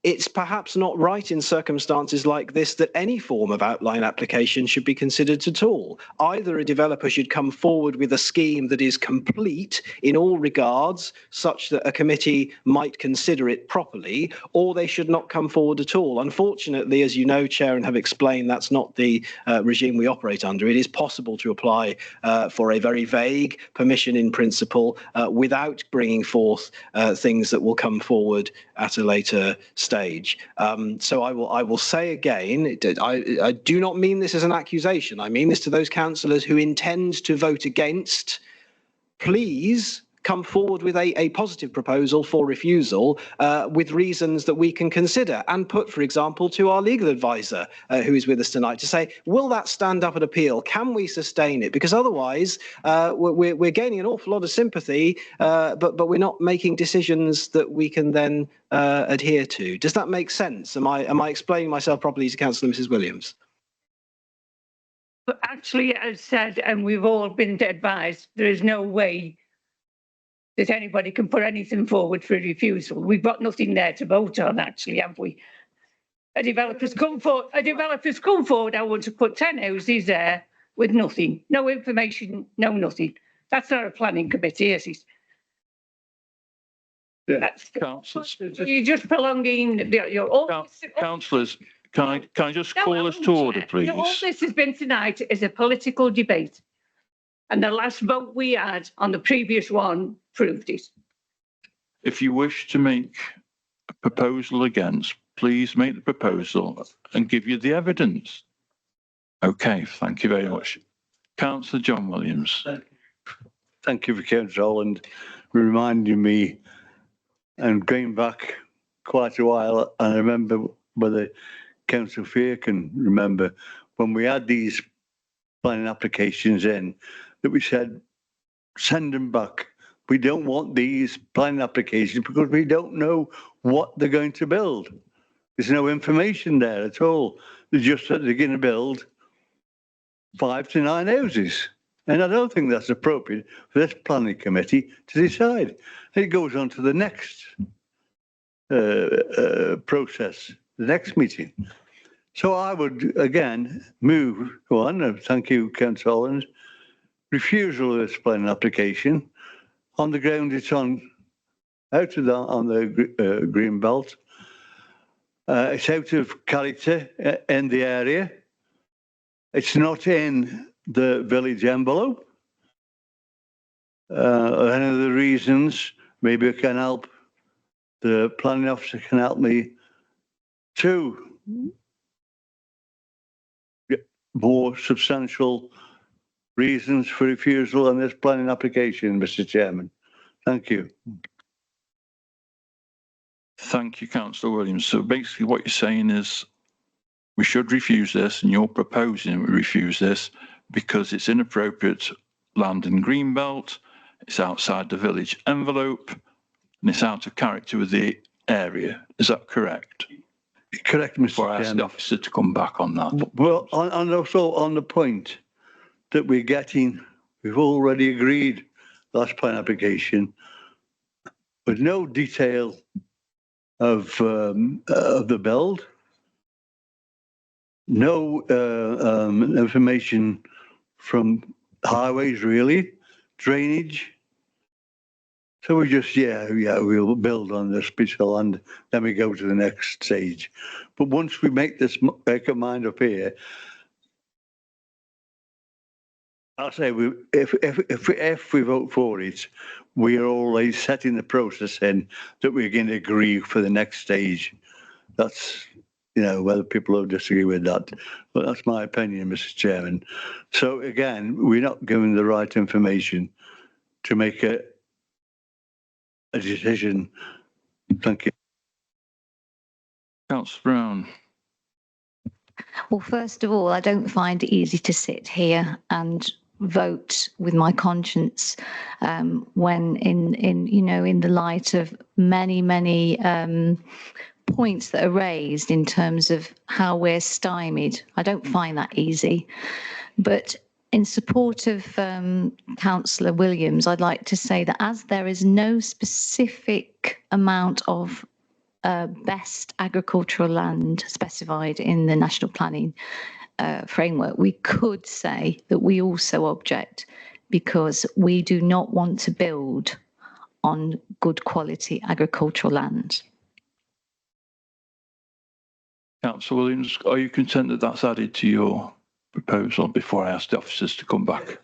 it's perhaps not right in circumstances like this that any form of outline application should be considered at all. Either a developer should come forward with a scheme that is complete in all regards, such that a committee might consider it properly, or they should not come forward at all. Unfortunately, as you know, Chair, and have explained, that's not the regime we operate under. It is possible to apply for a very vague permission in principle without bringing forth things that will come forward at a later stage. So I will say again, I do not mean this as an accusation. I mean this to those councillors who intend to vote against. Please come forward with a positive proposal for refusal with reasons that we can consider, and put, for example, to our legal advisor who is with us tonight to say, will that stand up at appeal? Can we sustain it? Because otherwise we're gaining an awful lot of sympathy, but we're not making decisions that we can then adhere to. Does that make sense? Am I explaining myself properly to Councillor Mrs Williams? But actually, as said, and we've all been advised, there is no way that anybody can put anything forward for a refusal. We've got nothing there to vote on, actually, have we? A developer's come forward, I want to put 10 houses there with nothing, no information, no nothing. That's not a planning committee, is it? Yeah, that's councillors. You're just prolonging Councillors, can I just call us to order, please? All this has been tonight is a political debate. And the last vote we had on the previous one proved it. If you wish to make a proposal against, please make the proposal and give you the evidence. Okay, thank you very much. Councillor John Williams. Thank you for Council and reminding me, and going back quite a while, and I remember whether Councillor Fear can remember when we had these planning applications in, that we said, send them back. we don't want these planning applications because we don't know what they're going to build. There's no information there at all. They just said they're going to build 5 to 9 houses. And I don't think that's appropriate for this planning committee to decide. It goes on to the next process, the next meeting. So I would again move, go on, thank you, Councillor Holland, refusal of this planning application on the ground it's on the green belt. It's out of character in the area. It's not in the village envelope. One of the reasons, maybe I can help, the planning officer can help me, to get more substantial reasons for refusal on this planning application, Mr. Chairman. Thank you. Thank you, Councillor Williams. So basically what you're saying is we should refuse this, and you're proposing we refuse this because it's inappropriate land in Greenbelt, it's outside the village envelope, and it's out of character with the area. Is that correct? Correct, Mr. Before I ask the officer to come back on that. Well, and also on the point that we've already agreed last plan application with no detail of the build, no information from highways really, drainage. So we just, we'll build on this piece of land, then we go to the next stage. But once we make our mind up here, I'll say if we vote for it, we are already setting the process in that we're going to agree for the next stage. That's, whether people will disagree with that, but that's my opinion, Mr. Chairman. So again, we're not given the right information to make a decision. Thank you. Councillor Brown. Well, first of all, I don't find it easy to sit here and vote with my conscience when in the light of many points that are raised in terms of how we're stymied. I don't find that easy. But in support of Councillor Williams, I'd like to say that as there is no specific amount of best agricultural land specified in the national planning framework, we could say that we also object because we do not want to build on good quality agricultural land. Councillor Williams, are you content that that's added to your proposal before I ask the officers to come back?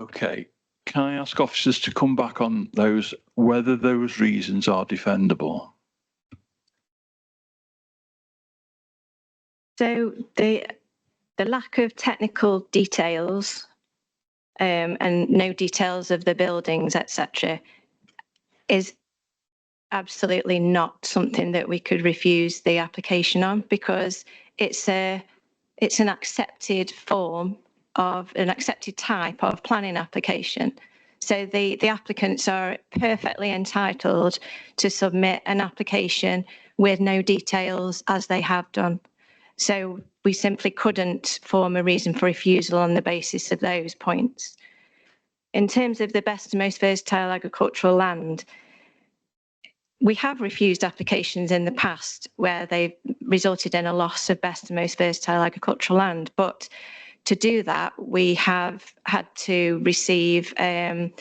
Okay. Can I ask officers to come back on those, whether those reasons are defendable? So the lack of technical details and no details of the buildings, etc., is absolutely not something that we could refuse the application on, because it's an accepted form of an accepted type of planning application. So the applicants are perfectly entitled to submit an application with no details, as they have done. So we simply couldn't form a reason for refusal on the basis of those points. In terms of the best and most versatile agricultural land, we have refused applications in the past where they've resulted in a loss of best and most versatile agricultural land. But to do that, we have had to receive a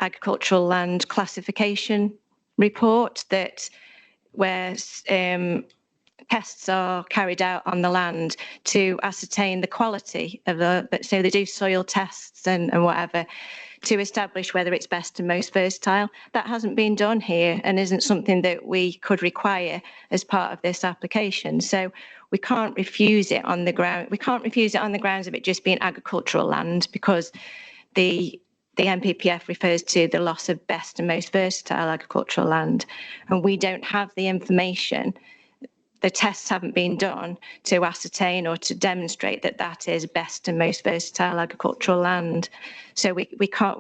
agricultural land classification report where tests are carried out on the land to ascertain the quality of so they do soil tests and whatever to establish whether it's best and most versatile. That hasn't been done here and isn't something that we could require as part of this application. So we can't refuse it on the ground. We can't refuse it on the grounds of it just being agricultural land, because the NPPF refers to the loss of best and most versatile agricultural land, and we don't have the information the tests haven't been done to ascertain or to demonstrate that that is best and most versatile agricultural land. So we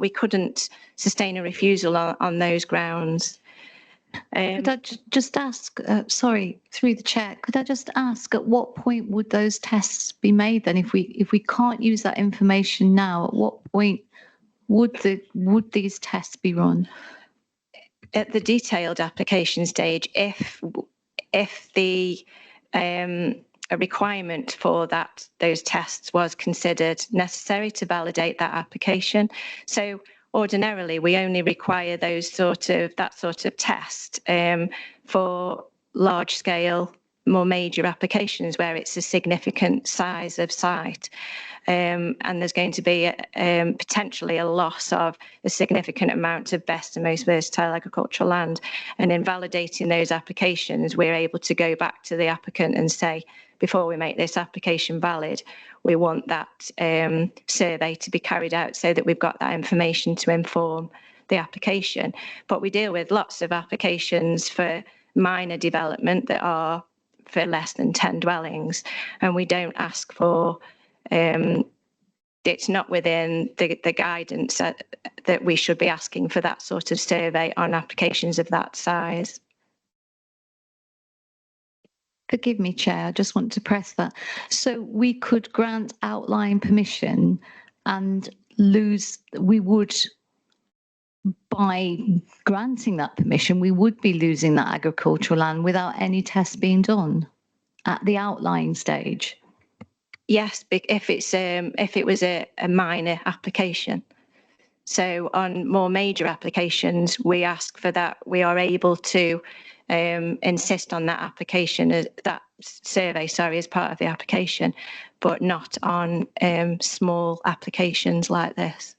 couldn't sustain a refusal on those grounds. Could I just ask, sorry, through the chair, could I just ask at what point would those tests be made then? If we can't use that information now, at what point would these tests be run? At the detailed application stage, if the a requirement for those tests was considered necessary to validate that application. So ordinarily, we only require that sort of test for large scale, more major applications where it's a significant size of site. And there's going to be potentially a loss of a significant amount of best and most versatile agricultural land. And in validating those applications, we're able to go back to the applicant and say, before we make this application valid, we want that survey to be carried out so that we've got that information to inform the application. But we deal with lots of applications for minor development that are for less than 10 dwellings, and we don't ask for it's not within the guidance that we should be asking for that sort of survey on applications of that size. Forgive me, Chair, I just want to press that. So we could grant outline permission and by granting that permission, we would be losing that agricultural land without any tests being done at the outline stage. Yes, if it was a minor application. So on more major applications, we ask for that. We are able to insist on that application, that survey, as part of the application, but not on small applications like this.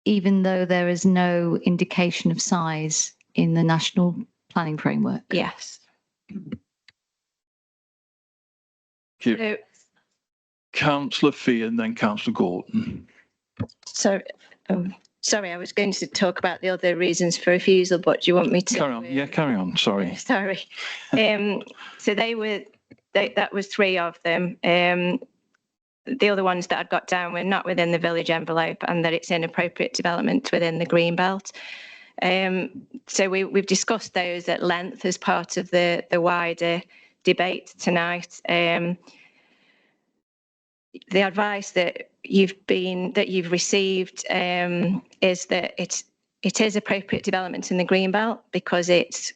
Even though there is no indication of size in the National Planning Framework? Yes. So, Councillor Fee and then Councillor Gorton. So, sorry, I was going to talk about the other reasons for refusal, but do you want me to? Carry on. Yeah, carry on. Sorry. Sorry. So that was 3 of them. The other ones that I'd got down were not within the village envelope and that it's inappropriate development within the green belt. So we've discussed those at length as part of the wider debate tonight. The advice that you've received is that it is appropriate development in the green belt because it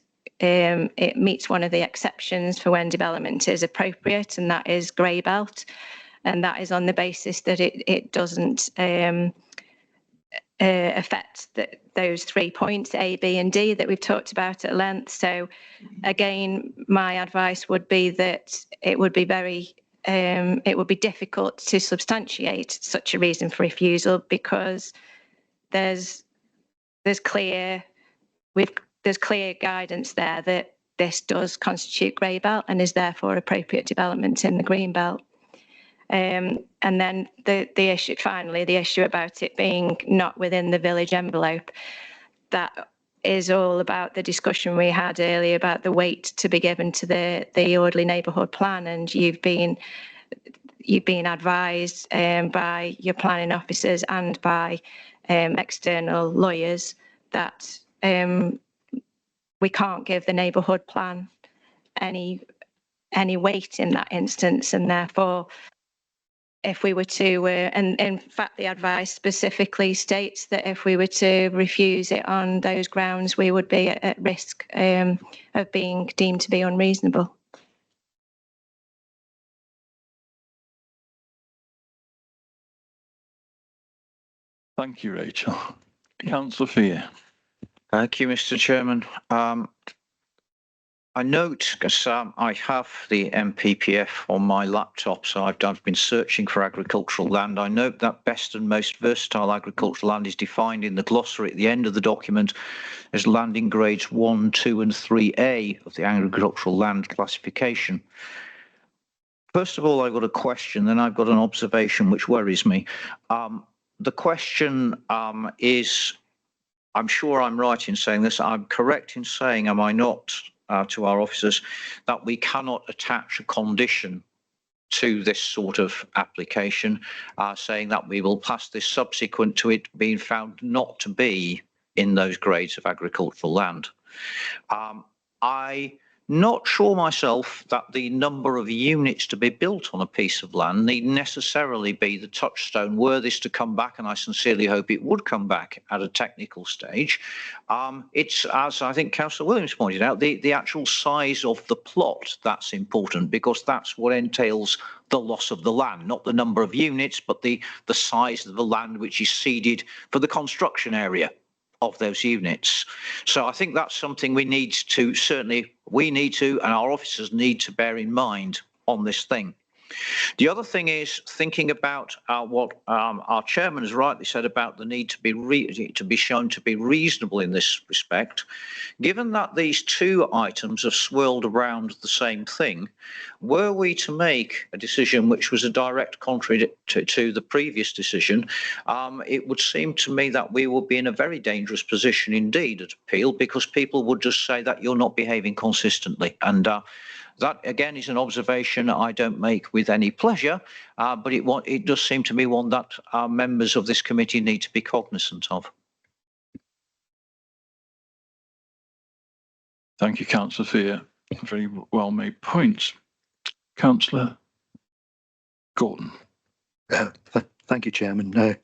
meets one of the exceptions for when development is appropriate, and that is grey belt, and that is on the basis that it doesn't affect those 3 points, A, B and D, that we've talked about at length. So again, my advice would be that it would be difficult to substantiate such a reason for refusal because there's clear guidance there that this does constitute grey belt and is therefore appropriate development in the green belt. And then the issue about it being not within the village envelope, that is all about the discussion we had earlier about the weight to be given to the orderly neighbourhood plan, and you've been advised by your planning officers and by external lawyers that we can't give the neighbourhood plan any weight in that instance, and therefore if we were to, and in fact the advice specifically states that if we were to refuse it on those grounds, we would be at risk of being deemed to be unreasonable. Thank you, Rachel. Councillor Fee. Thank you, Mr. Chairman. I note, because I have the MPPF on my laptop, so I've been searching for agricultural land. I note that best and most versatile agricultural land is defined in the glossary at the end of the document as land in grades 1, 2 and 3A of the agricultural land classification. First of all, I've got a question, then I've got an observation which worries me. The question is, I'm sure I'm right in saying this, I'm correct in saying, am I not, to our officers that we cannot attach a condition to this sort of application, saying that we will pass this subsequent to it being found not to be in those grades of agricultural land. I'm not sure myself that the number of units to be built on a piece of land need necessarily be the touchstone were this to come back, and I sincerely hope it would come back at a technical stage. It's, as I think Councillor Williams pointed out, the actual size of the plot that's important, because that's what entails the loss of the land, not the number of units, but the size of the land which is ceded for the construction area of those units. So I think that's something we need to, certainly we need to, and our officers need to bear in mind on this thing. The other thing is thinking about what our chairman has rightly said about the need to be shown to be reasonable in this respect. Given that these two items have swirled around the same thing, were we to make a decision which was a direct contrary to the previous decision, it would seem to me that we would be in a very dangerous position indeed at appeal, because people would just say that you're not behaving consistently. And that, again, is an observation I don't make with any pleasure, but it does seem to me one that our members of this committee need to be cognizant of. Thank you, Councillor for your very well made points. Councillor Gordon. Thank you, Chairman.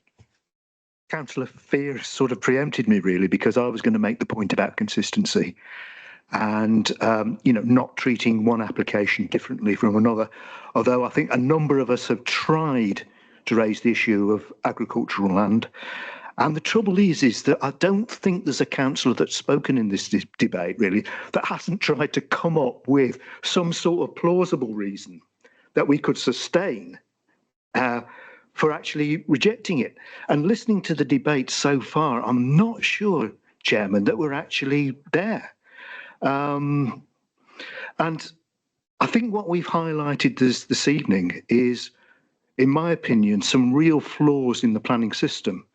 Councillor Fear sort of preempted me really, because I was going to make the point about consistency and not treating one application differently from another, although I think a number of us have tried to raise the issue of agricultural land. And the trouble is that I don't think there's a councillor that's spoken in this debate really that hasn't tried to come up with some sort of plausible reason that we could sustain for actually rejecting it. And listening to the debate so far, I'm not sure, Chairman, that we're actually there. And I think what we've highlighted this evening is, in my opinion, some real flaws in the planning system.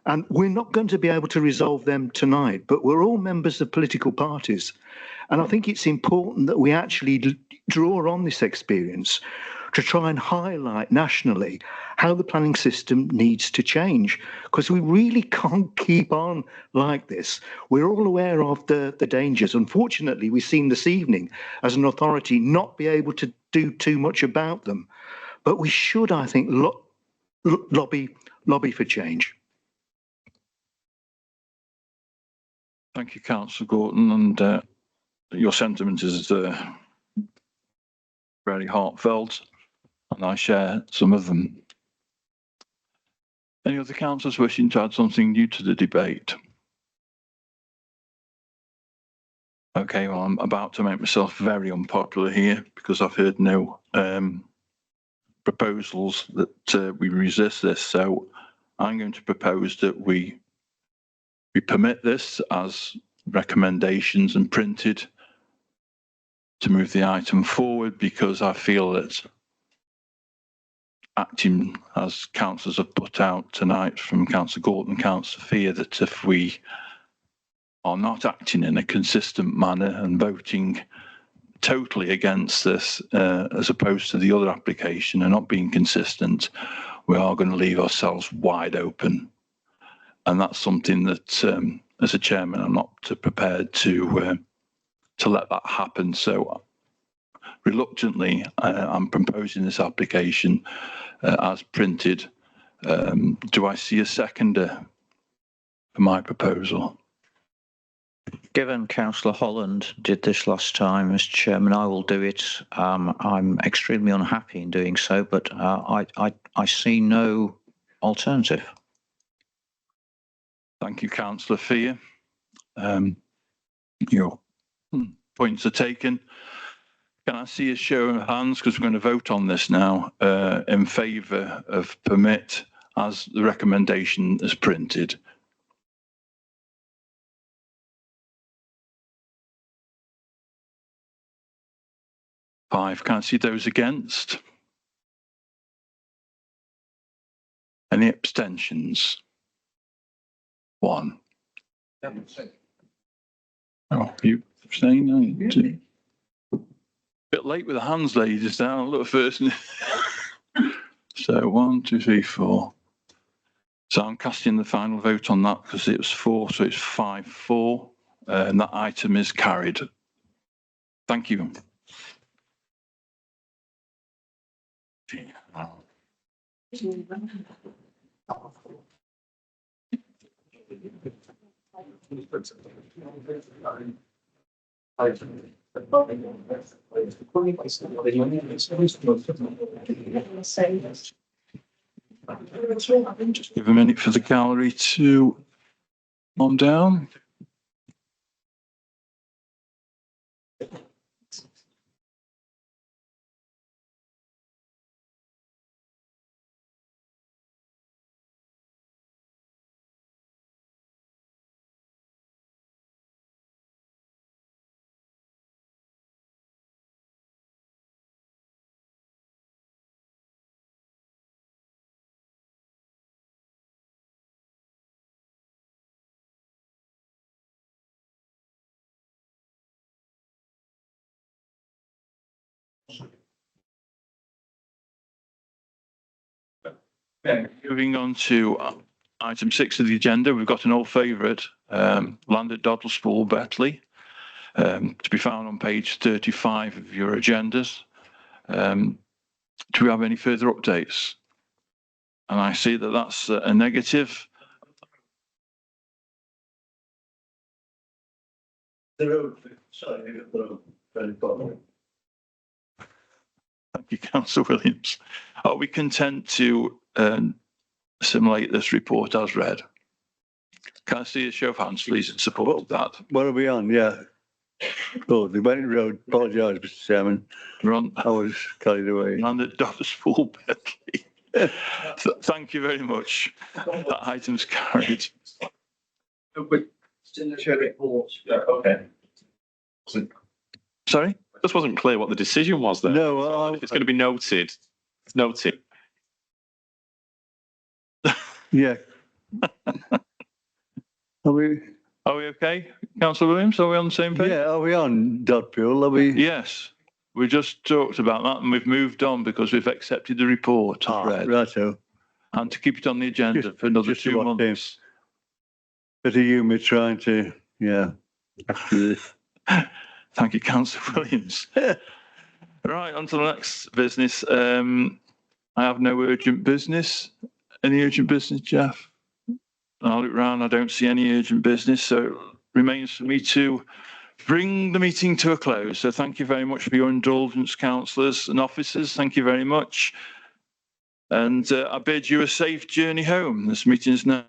And we're not going to be able to resolve them tonight, but we're all members of political parties. And I think it's important that we actually draw on this experience to try and highlight nationally how the planning system needs to change, because we really can't keep on like this. We're all aware of the dangers. Unfortunately, we've seen this evening as an authority not be able to do too much about them. But we should, I think, lobby for change. Thank you, Councillor Gordon, and your sentiment is very heartfelt, and I share some of them. Any other councillors wishing to add something new to the debate? Okay, well, I'm about to make myself very unpopular here because I've heard no proposals that we resist this. So I'm going to propose that we permit this as recommendations and printed to move the item forward, because I feel that acting as councillors have put out tonight from Councillor Gordon and Councillor Fear, that if we are not acting in a consistent manner and voting totally against this as opposed to the other application and not being consistent, we are going to leave ourselves wide open. And that's something that as a chairman I'm not prepared to let that happen. So reluctantly I'm proposing this application as printed. Do I see a seconder for my proposal? Given Councillor Holland did this last time, Mr. Chairman, I will do it. I'm extremely unhappy in doing so, but I see no alternative. Thank you, Councillor Fear. Your points are taken. Can I see a show of hands, because we're going to vote on this now, in favour of permit as the recommendation is printed? Five. Can I see those against? Any abstentions? One. Oh, you abstain? No, two. bit late with the hands, ladies. Down. Look first. So 1, 2, 3, 4. So I'm casting the final vote on that because it was 4, so it's 5-4, and that item is carried. Thank you. Just give a minute for the gallery to calm down. Moving on to item 6 of the agenda, we've got an old favourite, land at Doddlespool, Betley, to be found on page 35 of your agendas. Do we have any further updates? And I see that that's a negative. Thank you, Councillor Williams. Are we content to assimilate this report as read? Can I see a show of hands, please, in support of that? What are we on? Yeah. Oh, the Wenning Road. Apologise, Mr. Chairman. We're on. I was carried away. Land at Doddlespool, Betley. Thank you very much. That item's carried. Okay. Sorry? Just wasn't clear what the decision was there. No, It's going to be noted. It's noted. yeah. Are we okay, Councillor Williams? Are we on the same page? Yeah, are we on Dodpool? Are we? Yes. We just talked about that and we've moved on because we've accepted the report as read. Righto. And to keep it on the agenda for another 2 months. Bit of humour trying to, yeah. Thank you, Councillor Williams. Right, on to the next business. I have no urgent business. Any urgent business, Jeff? I'll look round. I don't see any urgent business, so it remains for me to bring the meeting to a close. So thank you very much for your indulgence, councillors and officers. Thank you very much. And I bid you a safe journey home. This meeting is now